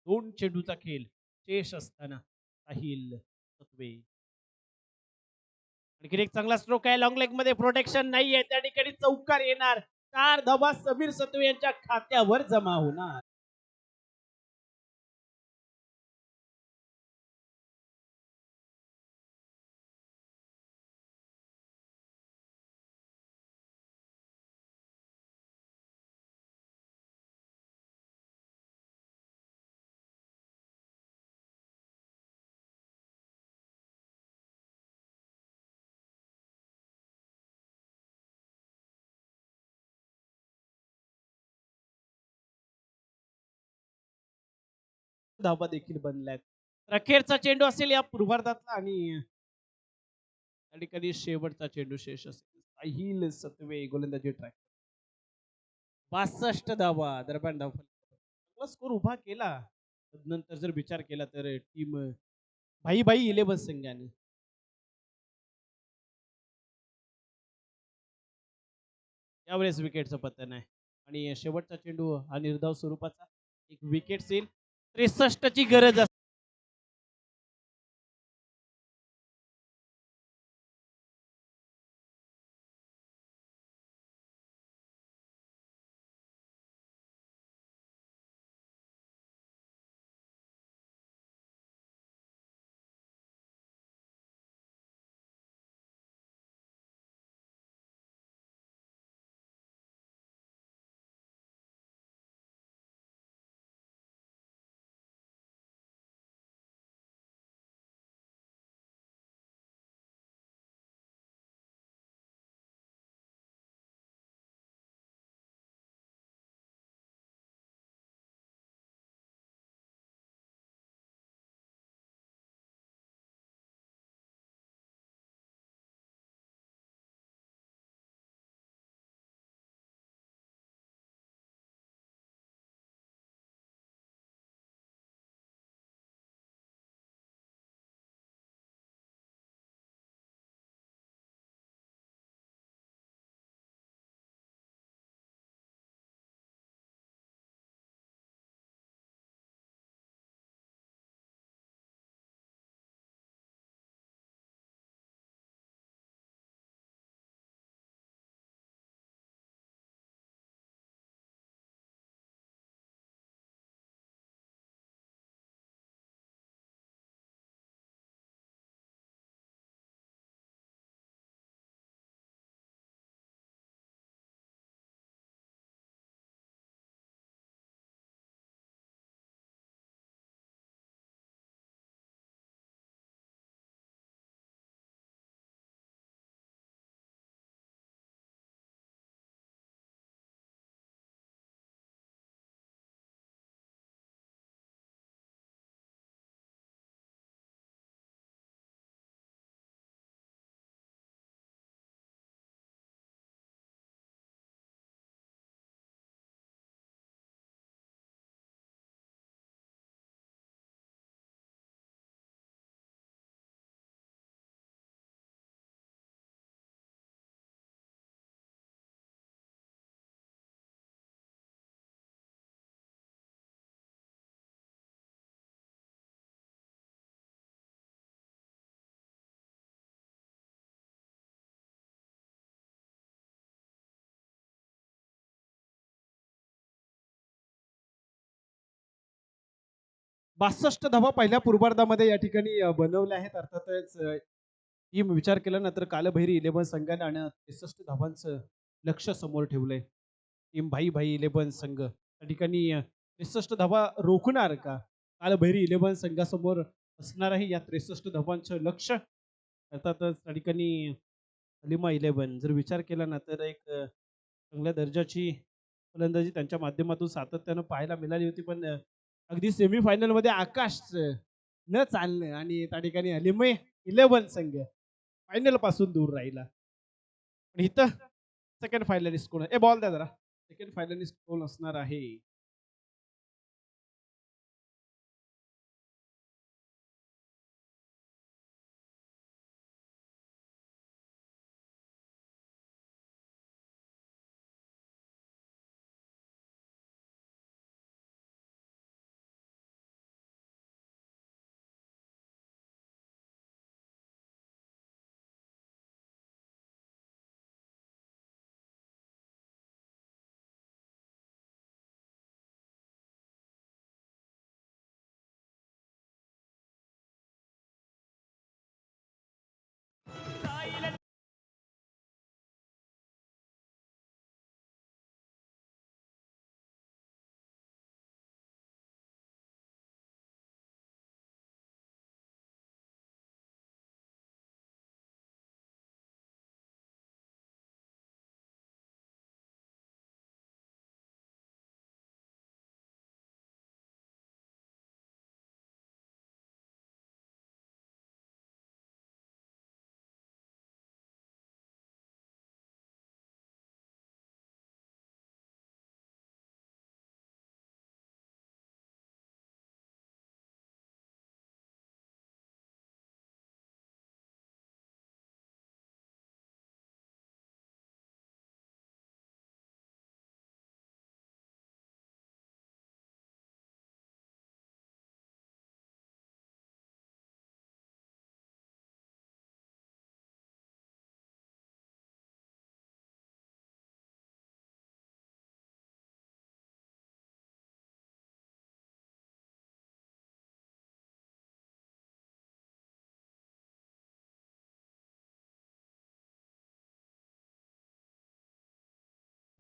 Speaker 1: 2 चेंडूचा खेळ शेष असताना साहिल सत्वे आणखी एक चांगला स्ट्रोक आहे. लॉंग लेग मध्ये प्रोटेक्शन नाहीये त्या ठिकाणी चौकार येणार. 4 धावा समीर सत्वे यांच्या खात्यावर जमा होणार. धावा देखील बनल्यात. अखेरचा चेंडू असेल या पूर्वार्धातला आणि त्या ठिकाणी शेवटचा चेंडू शेष असेल. साहिल सत्वे गोलंदाजी ट्रॅक 62 धावा दरम्यान धावफलक स्कोर उभा केला. नंतर जर विचार केला तर टीम भाई भाई 11 संघाने यावेळेस विकेटचं पतन आहे आणि शेवटचा चेंडू हा निर्धाव स्वरूपाचा एक विकेट येईल. 63 ची गरज 62 धावा पहिल्या पूर्वार्धामध्ये या ठिकाणी बनवल्या आहेत. अर्थातच टीम विचार केला ना तर कालभैरी 11 संघाने आणि 63 धावांचं लक्ष्य समोर ठेवलंय. टीम भाई भाई 11 संघ त्या ठिकाणी 63 धावा रोखणार का? कालभैरी 11 संघासमोर असणार आहे या 63 धावांचं लक्ष्य. अर्थातच त्या ठिकाणी हलिमा 11 जर विचार केला ना तर एक चांगल्या दर्जाची फलंदाजी त्यांच्या माध्यमातून सातत्यानं पाहायला मिळाली होती. पण अगदी सेमीफायनलमध्ये आकाश न चालणं आणि त्या ठिकाणी हलिमा 11 संघ फायनल पासून दूर राहिला. पण इथं सेकंड फायनलिस्ट कोण आहे? ए बॉल द्या जरा. सेकंड फायनलिस्ट कोण असणार आहे?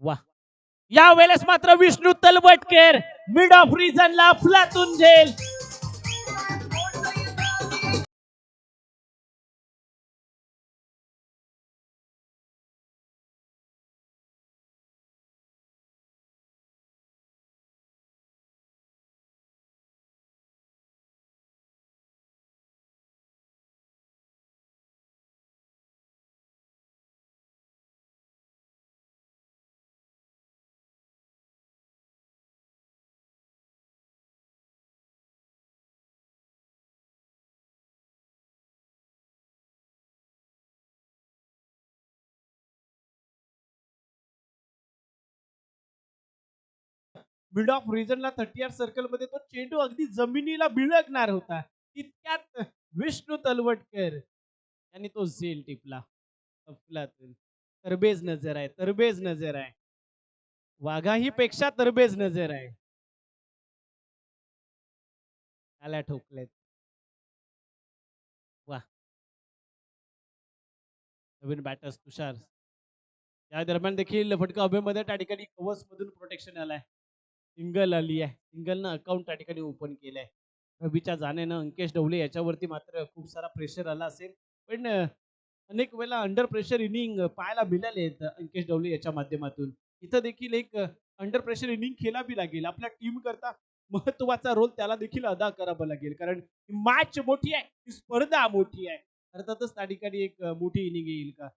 Speaker 1: वा, या वेळेस मात्र विष्णू तलवटकर मिड ऑफ रिजनला अफलातून झेल. मिड ऑफ रिजनला 38 सर्कल मध्ये तो चेंडू अगदी जमिनीला बिळगणार होता. तितक्यात विष्णू तलवटकर यांनी तो झेल टिपला. अफलातून तरबेज नजर आहे, तरबेज नजर आहे. वाघाही पेक्षा तरबेज नजर आहे. त्याला ठोकलेत. वा, नवीन बॅटर्स तुषार या दरम्यान देखील फटका अभेमध्ये त्या ठिकाणी कवच मधून प्रोटेक्शन आलाय. सिंगल आली आहे. सिंगलनं अकाउंट त्या ठिकाणी ओपन केलंय. रवीच्या जाण्यानं अंकेश डवले याच्यावरती मात्र खूप सारा प्रेशर आला असेल. पण अनेक वेळेला अंडर प्रेशर इनिंग पाहायला मिळाले आहेत अंकेश डवले याच्या माध्यमातून. इथं देखील एक अंडर प्रेशर इनिंग खेळावी लागेल. आपल्या टीम करता महत्वाचा रोल त्याला देखील अदा करावा लागेल. कारण मॅच मोठी आहे, ही स्पर्धा मोठी आहे. अर्थातच त्या ठिकाणी एक मोठी इनिंग येईल का?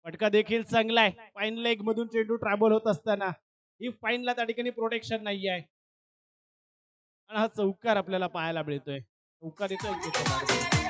Speaker 1: फटका देखील चांगला आहे. फाईन लेग मधून चेंडू ट्रॅव्हल होत असताना ही फाईनला त्या ठिकाणी प्रोटेक्शन नाही आहे. आणि हा चौकार आपल्याला पाहायला मिळतोय. चौकार येतोय.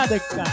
Speaker 1: धक्का.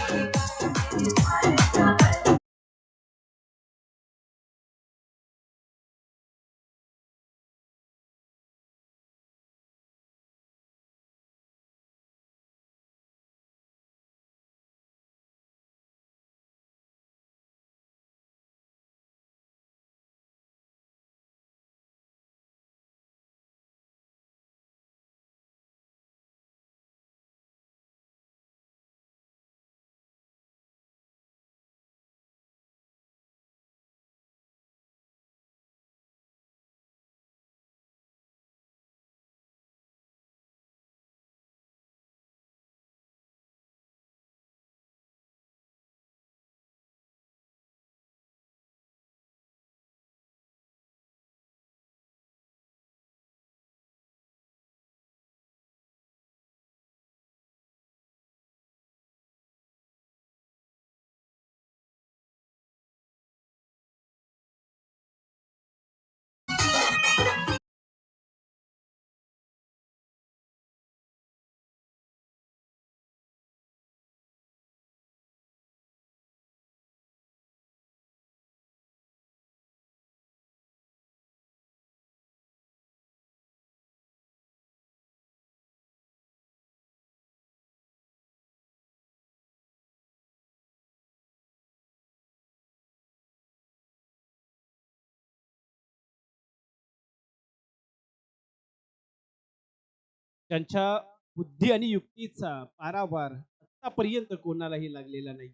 Speaker 1: त्यांच्या बुद्धी आणि युक्तीचा पारावार आतापर्यंत कोणालाही लागलेला नाही.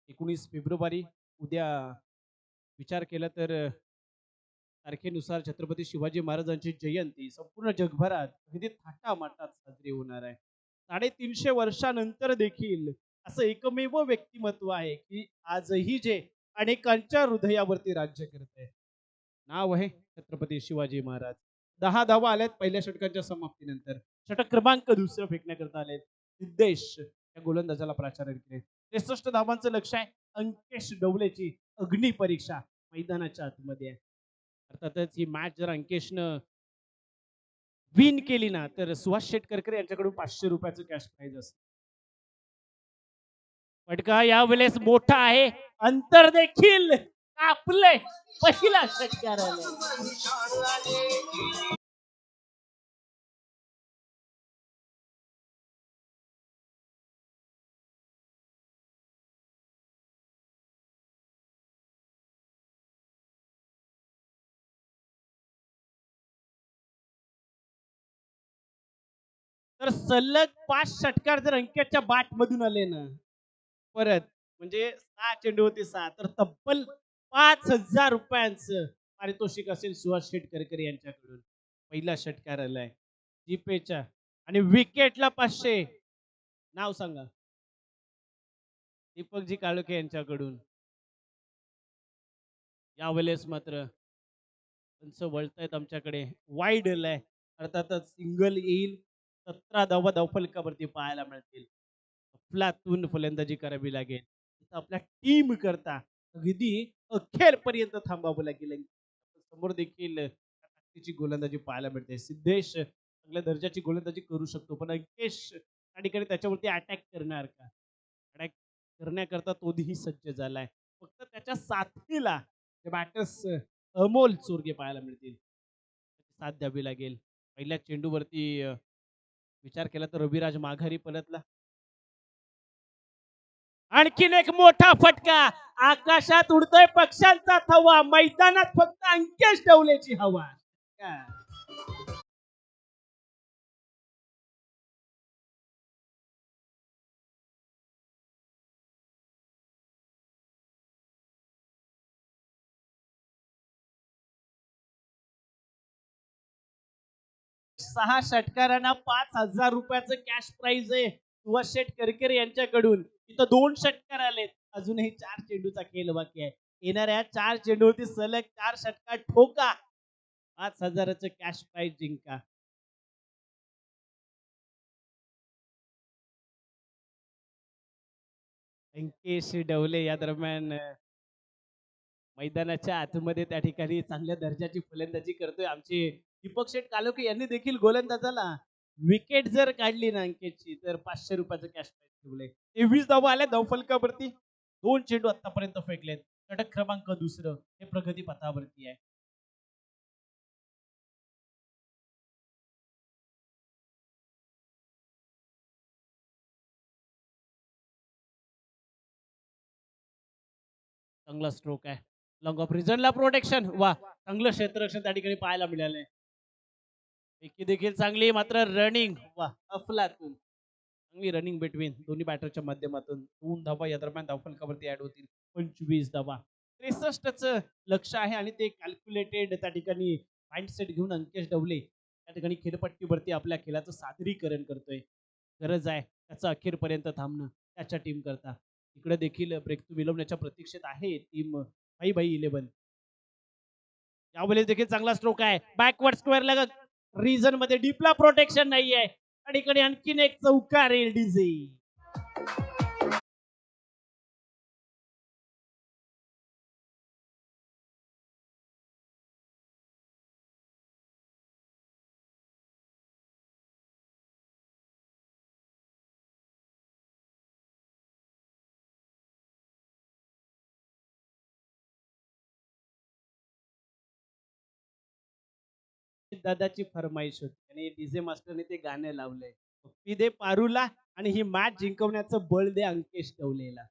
Speaker 1: 19 फेब्रुवारी उद्या विचार केला तर तारखेनुसार छत्रपती शिवाजी महाराजांची जयंती संपूर्ण जगभरात अगदी थाटामाटात साजरी होणार आहे. 350 वर्षानंतर देखील असं एकमेव व्यक्तिमत्व आहे की आजही जे अनेकांच्या हृदयावरती राज्य करत आहे. नाव आहे छत्रपती शिवाजी महाराज. 10 धावा आल्यात पहिल्या षटकांच्या समाप्तीनंतर. षटक क्रमांक दुसरं फेकण्याकरता आले सिद्धेश या गोलंदाजाला प्राचार्य केले. 63 धावांचं लक्ष आहे. अंकेश डवलेची अग्नी परीक्षा मैदानाच्या आतमध्ये आहे. अर्थातच ही मॅच जर अंकेशनं विन केली ना तर सुहास शेटकरकर यांच्याकडून 500 रुपयाचं कॅश प्राइज असतं. फटका यावेळेस मोठा आहे. अंतर देखील कापलंय. पहिला षटकार आलाय. तर सलग 5 षटकार जर अंकेशच्या बाट मधून आले ना परत म्हणजे 6 चेंडूवरती 6 तर तब्बल 5,000 रुपयांचं पारितोषिक असेल सुहास शेटकरकर यांच्याकडून. पहिला षटकार आलाय जीपेच्या आणि विकेटला 500. नाव सांगा. दीपकजी काळोखे यांच्याकडून. यावेळेस मात्र पंच वळतायत आमच्याकडे. वाईड आलाय. अर्थातच सिंगल येईल. 17 धावा धावफलकावरती पाहायला मिळतील. अफलातून फलंदाजी करावी लागेल. आपल्या टीम करता अगदी अखेरपर्यंत थांबावं लागेल. समोर देखील ताकदीची गोलंदाजी पाहायला मिळते. सिद्धेश चांगल्या दर्जाची गोलंदाजी करू शकतो पण अंकेश त्या ठिकाणी त्याच्यावरती अटॅक करणार का? अटॅक करण्याकरता तोही सज्ज झालाय. फक्त त्याच्या साथीला बॅटर्स अमोल चोरगे पाहायला मिळतील. साथ द्यावी लागेल. पहिल्या चेंडूवरती विचार केला तर रविराज माघारी पलटला. आणखीन एक मोठा फटका. आकाशात उडतोय पक्ष्यांचा थवा. मैदानात फक्त अंकेश डवलेची हवा. 6 षटकारांना 5,000 रुपयाचं कॅश प्राइज आहे सुहास शेटकरकर यांच्याकडून. इथं 2 षटकार आलेत. अजूनही 4 चेंडूचा खेळ बाकी आहे. येणाऱ्या 4 चेंडूवरती सलग 4 षटकार ठोका. 5,000चं कॅश प्राइज जिंका. अंकेश डवले या दरम्यान मैदानाच्या आतमध्ये त्या ठिकाणी चांगल्या दर्जाची फलंदाजी करतोय. आमचे दीपक शेठ कालोखे यांनी देखील गोलंदाजाला विकेट जर काढली ना अंकितची तर ₹500 कॅश प्राइज ठेवले. 23 धावा आल्या धावफलकावरती. 2 चेंडू आतापर्यंत फेकलेत. षटक क्रमांक दुसरं हे प्रगती पथावरती आहे. चांगला स्ट्रोक आहे. लॉंग ऑफ रिझनला प्रोटेक्शन. वा, चांगलं क्षेत्ररक्षण त्या ठिकाणी पाहायला मिळालंय. विकी देखील चांगली, मात्र रनिंग वा अफलातून. चांगली रनिंग बिटवीन दोन्ही बॅटरच्या माध्यमातून 2 धावा या दरम्यान धावफलकावरती ऍड होतील. 25 धावा. 63चं लक्ष आहे आणि ते कॅल्क्युलेटेड त्या ठिकाणी माइंडसेट घेऊन अंकेश डवले त्या ठिकाणी खेळपट्टीवरती आपल्या खेळाचं सादरीकरण करतोय. गरज आहे त्याचं अखेरपर्यंत थांबणं त्याच्या टीम करता. इकडे देखील ब्रेक थ्रू मिळवण्याच्या प्रतीक्षेत आहे टीम भाई भाई 11. यावेळेस देखील चांगला स्ट्रोक आहे. बॅकवर्ड स्क्वेअर रिझन मध्ये डीपला प्रोटेक्शन नाहीये. त्या ठिकाणी आणखीन एक चौकार येईल डीजे. दादाची फरमाईश होती आणि डीजे मास्टरने ते गाणं लावलंय. पप्पी दे पारूला आणि ही मॅच जिंकवण्याचं बळ दे अंकेश डवलेला.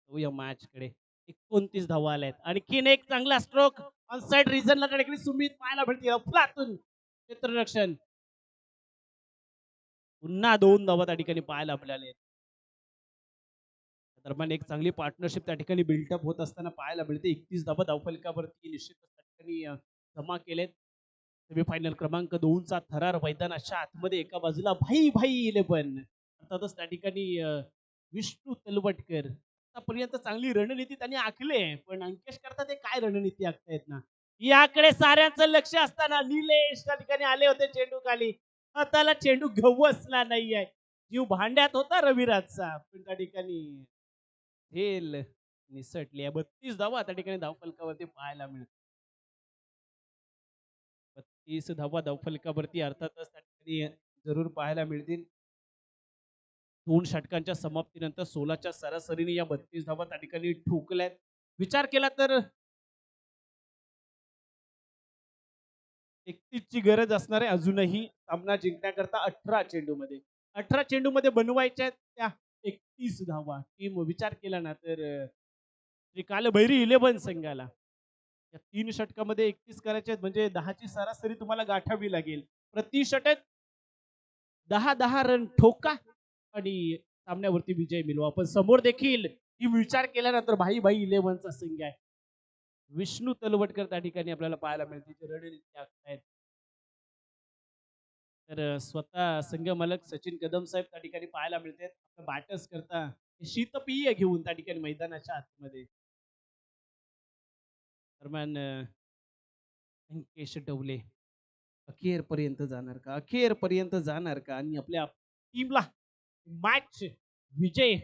Speaker 1: या मॅच कडे 29 धावा आल्यात. आणखीन एक चांगला स्ट्रोक ऑनसाइड रिझनला त्या ठिकाणी सुमित पाहायला भेटतील. अफलातून क्षेत्ररक्षण. पुन्हा 2 धावा त्या ठिकाणी पाहायला मिळाले. दरम्यान एक चांगली पार्टनरशिप त्या ठिकाणी बिल्टअप होत असताना पाहायला मिळते. 31 धावा धावफलकावरती निश्चितच त्या ठिकाणी जमा केलेत. सेमीफायनल क्रमांक 2चा थरार मैदानाच्या आतमध्ये एका बाजूला भाई भाई 11. अर्थातच त्या ठिकाणी विष्णू तलवटकर आतापर्यंत चांगली रणनीती त्यांनी आखली आहे. पण अंकेश करता ते काय रणनीती आखतायत ना, याकडे साऱ्यांचं लक्ष असताना निलेश त्या ठिकाणी आले होते चेंडू खाली. हाताला चेंडू गवसला नाहीये. जीव भांड्यात होता रविराजचा, पण त्या ठिकाणी झेल निसटली. 32 धावा त्या ठिकाणी धावफलकावरती पाहायला मिळतात. 32 धावा धावफलकावरती अर्थातच त्या ठिकाणी जरूर पाहायला मिळतील. 2 षटकांच्या समाप्तीनंतर 16च्या सरासरीने या 32 धावा त्या ठिकाणी ठोकल्यात. विचार केला तर 31 ची गरज असणार आहे अजूनही सामना जिंकण्याकरता. 18 चेंडूमध्ये बनवायच्या आहेत त्या 31 धावा. टीम विचार केला ना तर श्री कालभैरी 11 संघाला या 3 षटकामध्ये 31 करायचे आहेत म्हणजे 10 ची सरासरी तुम्हाला गाठावी लागेल. प्रति षटक 10-10 रन ठोका आणि सामन्यावरती विजय मिळवा. पण समोर देखील ही विचार केल्यानंतर भाई भाई 11चा संघ आहे. विष्णू तलवटकर त्या ठिकाणी आपल्याला पाहायला मिळते जे रणनीती आखतायत. तर स्वतः संघ मालक सचिन कदम साहेब त्या ठिकाणी पाहायला मिळतात. बॅटर्स करता शीतपेय घेऊन त्या ठिकाणी मैदानाच्या आतमध्ये. दरम्यान अंकेश डवले अखेरपर्यंत जाणार का, अखेरपर्यंत जाणार का आणि आपल्या टीमला मॅच विजय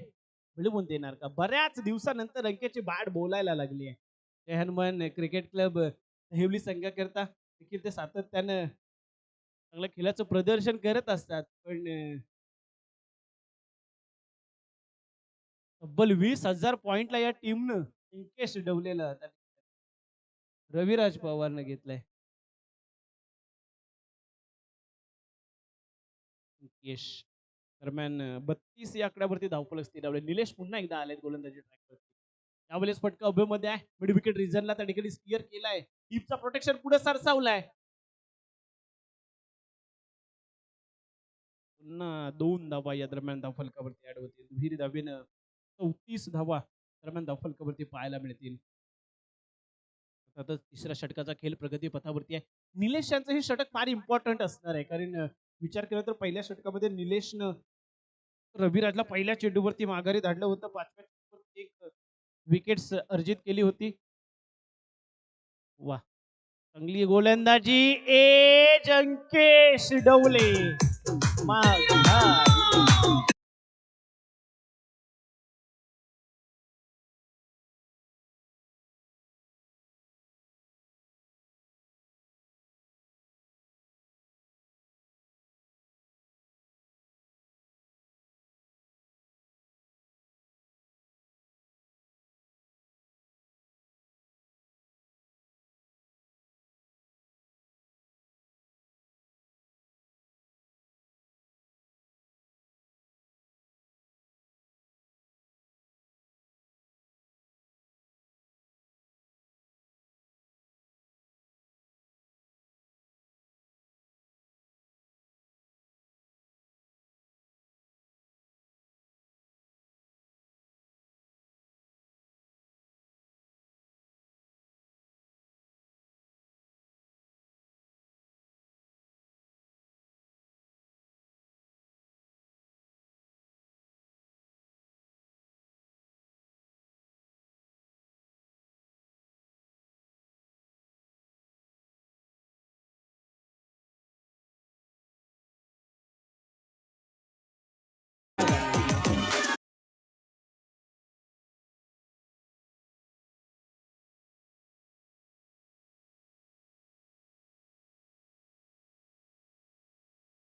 Speaker 1: मिळवून देणार का. बऱ्याच दिवसानंतर अंकेशची बॅट बोलायला लागली आहे. जय हनुमान क्रिकेट क्लब हेवली संघाकरता देखील ते सातत्यानं चांगलं खेळाचं प्रदर्शन करत असतात. पण तब्बल 20,000 पॉइंटला या टीमनं अंकेश डवलेला रविराज पवारनं घेतलाय. यश दरम्यान 32 या आकड्यावरती धावफलक स्थिरावले. निलेश पुन्हा एकदा आलेत गोलंदाजी ट्रॅकवरती. त्यावेळेस फटका उभेमध्ये आहे. मिड विकेट रिझनला त्या ठिकाणी स्टिअर केलाय. टीपचा प्रोटेक्शन पुढे सरसावलाय. पुन्हा 2 धावा या दरम्यान धावफलकावरती ऍड होतील. दुहेरी धावेनं 34 धावा दरम्यान धावफलकावरती पाहायला मिळतील. सतत तिसऱ्या षटकाचा खेळ प्रगती पथावरती आहे. निलेश यांचं हे षटक फार इम्पॉर्टंट असणार आहे. कारण विचार केला तर पहिल्या षटकामध्ये निलेशनं रविराजला पहिल्या चेंडूवरती माघारी धाडलं होतं. 5व्या चेंडूवर एक विकेट्स अर्जित केली होती. वा, चांगली गोलंदाजी एज अंकेश डवले.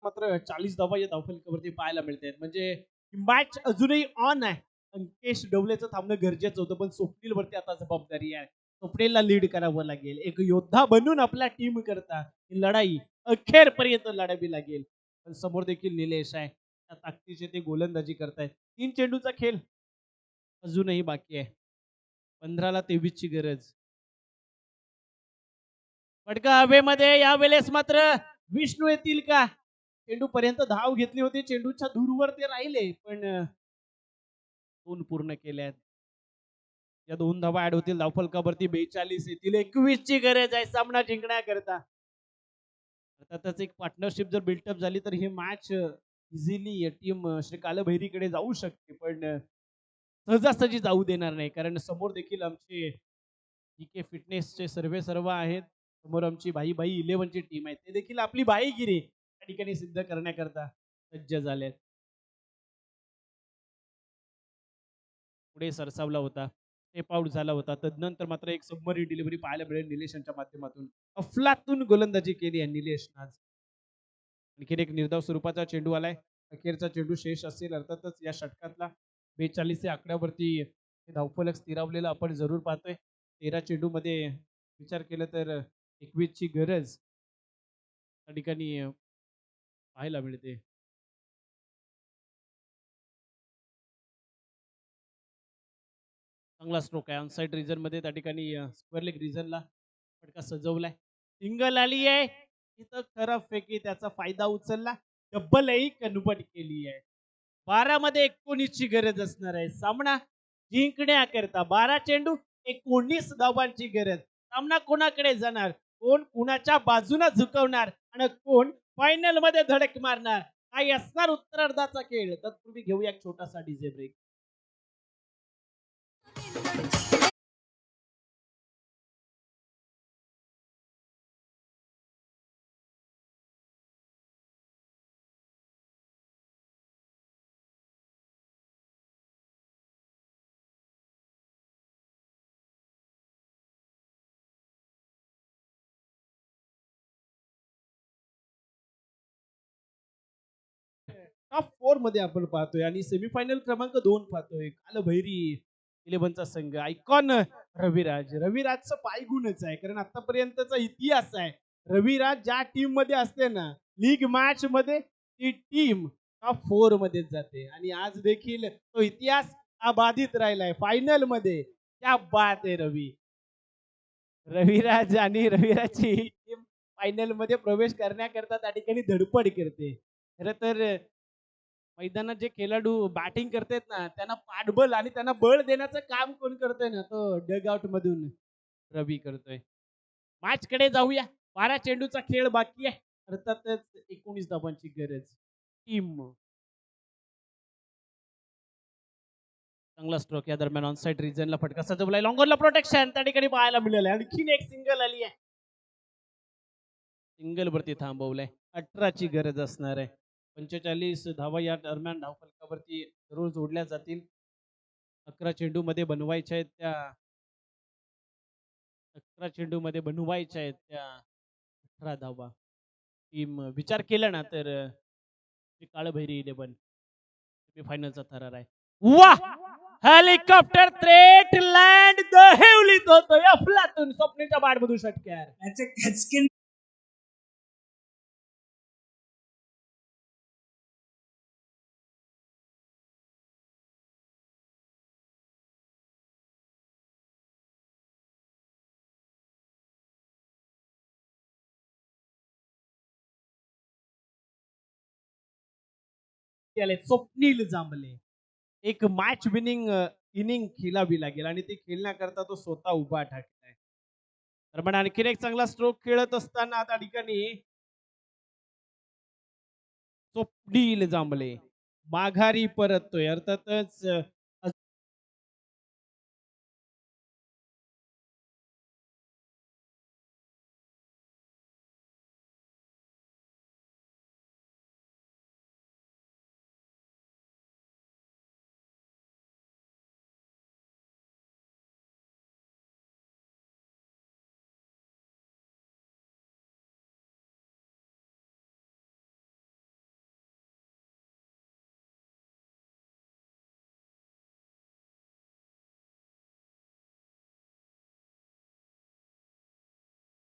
Speaker 1: मात्र 40 धावा या धावफलकावरती पाहायला मिळतात. म्हणजे मॅच अजूनही ऑन आहे. अंकेश डवलेचं थांबणं गरजेचं होतं, पण स्वप्नीलवरती आता जबाबदारी आहे. स्वप्नीलला लीड करावं लागेल. एक योद्धा बनून आपल्या टीम करता ही लढाई अखेरपर्यंत लढावी लागेल. पण समोर देखील निलेश आहे. त्या ताकदीचे ते गोलंदाजी करतायत. 3 चेंडूचा खेळ अजूनही बाकी आहे. 15ला 23 ची गरज. फटका हवेमध्ये यावेळेस मात्र विष्णू येतील का? चेंडू पर्यंत धाव घेतली होती. चेंडूच्या दूरवर ते राहिले, पण 2 पूर्ण केल्यात. या 2 धावा ऍड होतील धावफलकावरती. 42 येतील. 21 ची गरज आहे सामना जिंकण्याकरता. अर्थातच एक पार्टनरशिप जर बिल्टअप झाली तर ही मॅच इझिली टीम श्री कालभैरीकडे जाऊ शकते, पण सहजासहजी जाऊ देणार नाही. कारण समोर देखील आमचे जीके फिटनेसचे सर्व आहेत. समोर आमची भाई भाई 11 ची टीम आहे. ते देखील आपली भाईगिरी त्या ठिकाणी सिद्ध करण्याकरता सज्ज झालेत. पुढे सरसावला होता. टेप आउट झाला होता. तदनंतर मात्र एक सबमरी डिलिव्हरी पाहायला मिळेल निलेश यांच्या माध्यमातून. अफलातून गोलंदाजी केली आहे निलेशनं आज. आणखीन एक निर्धाव स्वरूपाचा चेंडू आलाय. अखेरचा चेंडू शेष असेल. अर्थातच या षटकातला 42 या आकड्यावरती धावफलक स्थिरावलेला आपण जरूर पाहतोय. 13 चेंडू मध्ये विचार केला तर 21 ची गरज त्या ठिकाणी पाहायला मिळते. चांगला स्ट्रोक आहे ऑनसाइड रिजन मध्ये. त्या ठिकाणी स्क्वेअर लेग रिजनला फटका सजवलाय. सिंगल आली आहे. इथं खरं फेकी त्याचा फायदा उचलला. डब्बलही कन्वर्ट केली आहे. 12 मध्ये 19 ची गरज असणार आहे. सामना जिंकण्याकरता 12 चेंडू 19 धावांची गरज. सामना कोणाकडे जाणार? कोण कुणाच्या बाजूने झुकवणार आणि कोण फायनल मध्ये धडक मारणार? काही असणार उत्तरार्धाचा खेळ. तत्पूर्वी घेऊया एक छोटासा डीजे ब्रेक. टॉप 4 मध्ये आपण पाहतोय आणि सेमीफायनल क्रमांक 2 पाहतोय. काल भैरी 11चा संघ आयकॉन रविराजचं पायगुणच आहे. कारण आतापर्यंतचा इतिहास आहे. रविराज ज्या टीम मध्ये असते ना, लीग मॅच मध्ये ती टीम टॉप 4 मध्येच जाते आणि आज देखील तो इतिहास अबाधित राहिलाय. फायनल मध्ये क्या बात आहे रविराज आणि रविराजची टीम फायनल मध्ये प्रवेश करण्याकरता त्या ठिकाणी धडपड करते. खरं तर मैदानात जे खेळाडू बॅटिंग करतात ना, त्यांना पाठबळ आणि त्यांना बळ देण्याचं काम कोण करतोय ना, तो डग आउट मधून रवी करतोय. मॅच कडे जाऊया. 12 चेंडूचा खेळ बाकी आहे. अर्थातच 19 धावांची गरज. टीम चांगला स्ट्रोक या दरम्यान ऑनसाइड रिजनला फटका सजवलाय. लॉंगरला प्रोटेक्शन त्या ठिकाणी पाहायला मिळालंय. आणखीन एक सिंगल आली आहे. सिंगल वरती थांबवलंय. 18 ची गरज असणार आहे. 45 धावा या दरम्यान धावफलकावरती जरूर जोडल्या जातील. 11 चेंडू मध्ये बनवायच्या आहेत त्या 11 चेंडू मध्ये बनवायच्या आहेत त्या 18 धावा. टीम विचार केला ना तर काळभैरी 11 फायनलचा थरार आहे. वाह! हेलिकॉप्टर थ्रेट लँड द हेवलीत होतो अफलातून स्वप्नीलच्या बाडमधून षटकार. स्वप्नील जांभले एक मॅच विनिंग इनिंग खेळावी लागेल आणि ते खेळण्याकरता तो स्वतः उभा ठाकलाय. तर पण आणखीन एक चांगला स्ट्रोक खेळत असताना त्या ठिकाणी स्वप्नील जांभले माघारी परततोय. अर्थातच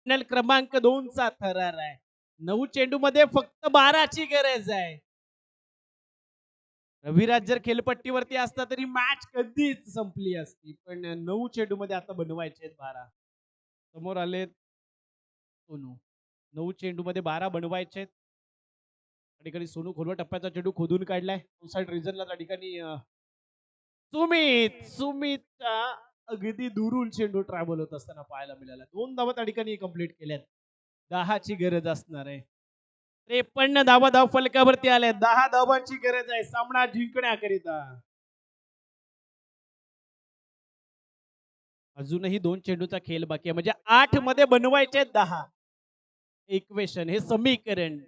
Speaker 1: फायनल क्रमांक 2 चा थरार आहे. 9 चेंडू मध्ये फक्त 12 ची गरज आहे. रविराज जर खेळपट्टीवरती असता तरी मॅच कधीच संपली असती. पण 9 चेंडू मध्ये आता बनवायचे 12. समोर आलेत सोनू. 9 चेंडू मध्ये 12 बनवायचे. त्या ठिकाणी सोनू खोलवा टप्प्याचा चेंडू खोदून काढलाय. साइड रिझनला त्या ठिकाणी सुमितचा अगदी दुरून चेंडू ट्रॅव्हल होत असताना पाहायला मिळाला. 2 धावा त्या ठिकाणी कंप्लीट केल्यात. 10 ची गरज असणार आहे. 53 धावा धाव फलकावरती आल्या. 10 धावांची गरज आहे सामना जिंकण्याकरिता. अजूनही 2 चेंडूचा खेळ बाकी आहे. म्हणजे 8 मध्ये बनवायचे 10. इक्वेशन हे समीकरण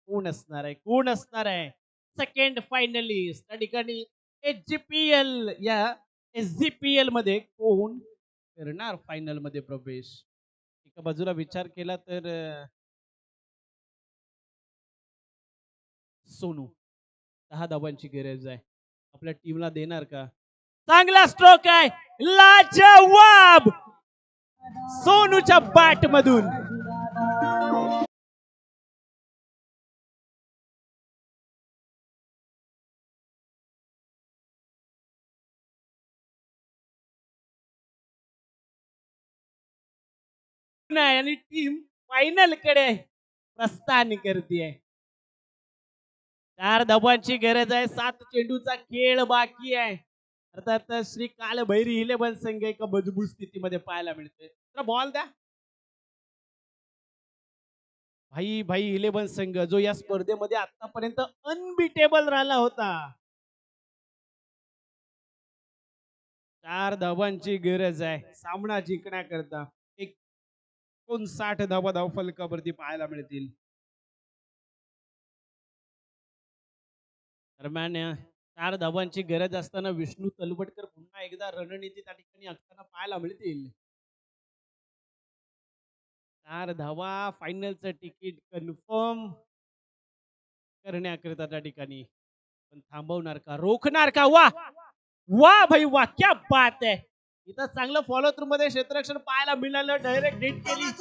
Speaker 1: कोण असणार आहे? कोण असणार आहे सेकंड फायनलिस्ट? त्या ठिकाणी HGPL या SGPL मध्ये कोण करणार फायनल मध्ये प्रवेश? एका बाजूला विचार केला तर सोनू 10 धावांची गरज आहे. आपल्या टीमला देणार का? चांगला स्ट्रोक आहे. लाजवाब सोनूच्या बॅट मधून. नाही आणि टीम फायनल कडे प्रस्थान करते. 4 धावांची गरज आहे. 7 चेंडूचा खेळ बाकी आहे. अर्थात श्री कालभैरी 11 संघ एका मजबूत स्थितीमध्ये पाहायला मिळते. तर बॉल द्या. भाई भाई 11 संघ जो या स्पर्धेमध्ये आतापर्यंत अनबिटेबल राहिला होता. 4 धावांची गरज आहे सामना जिंकण्याकरता. 59 धावा धाव फलकावरती पाहायला मिळतील. दरम्यान 4 धावांची गरज असताना विष्णू तलवटकर पुन्हा एकदा रणनीती त्या ठिकाणी आखताना पाहायला मिळतील. 4 धावा फायनलचं तिकीट कन्फर्म करण्याकरिता त्या ठिकाणी पण थांबवणार का? रोखणार का? वा वा भाई वा, क्या बात आहे. इथं चांगलं फॉलो थ्रू मध्ये क्षेत्ररक्षण पाहायला मिळालं. डायरेक्ट हिट केली.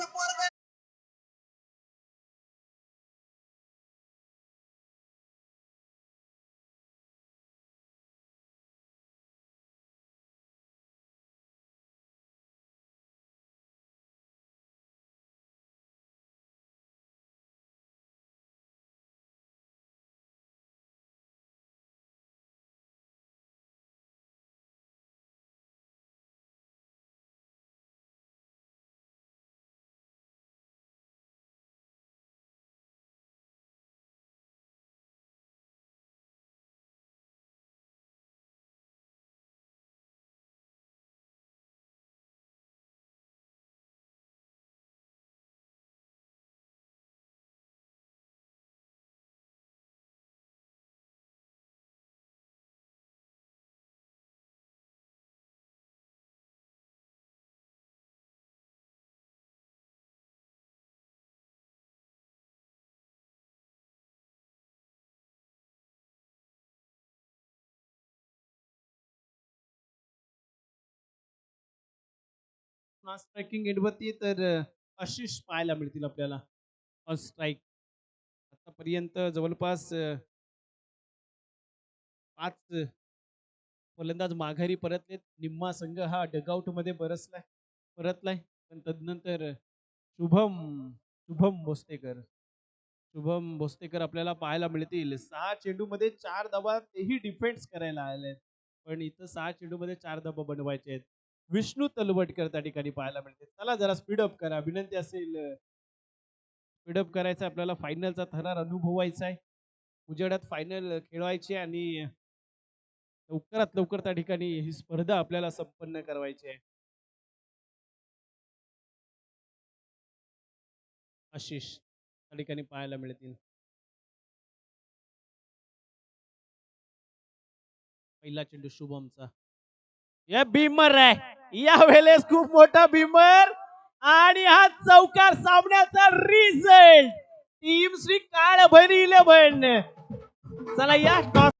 Speaker 1: स्ट्रायकिंग एंडवरती तर आशिष पाहायला मिळतील आपल्याला ऑन स्ट्राईक. आतापर्यंत जवळपास 5 फलंदाज माघारी परतलेत. निम्मा संघ हा डगआउट मध्ये परतलाय. पण तदनंतर शुभम भोसतेकर आपल्याला पाहायला मिळतील. 6 चेंडू मध्ये 4 धावा, तेही डिफेन्स करायला आले. पण इथं 6 चेंडू मध्ये 4 धावा बनवायचे आहेत. विष्णू तलवटकर त्या ठिकाणी पाहायला मिळते. चला जरा स्पीडअप करा, विनंती असेल. स्पीडअप करायचं आपल्याला. फायनलचा थरार अनुभवायचा आहे. उजेडात फायनल खेळवायची आणि लवकरात लवकर त्या ठिकाणी ही स्पर्धा आपल्याला संपन्न करवायची आहे. आशिष त्या ठिकाणी पाहायला मिळतील. पहिला चेंडू शुभमचा. या भीमर आहे यावेळेस, खूप मोठा भीमर. आणि हा चौकार सामन्याचा रिझल्ट टीम श्री काळभैरी 11. चला या टॉस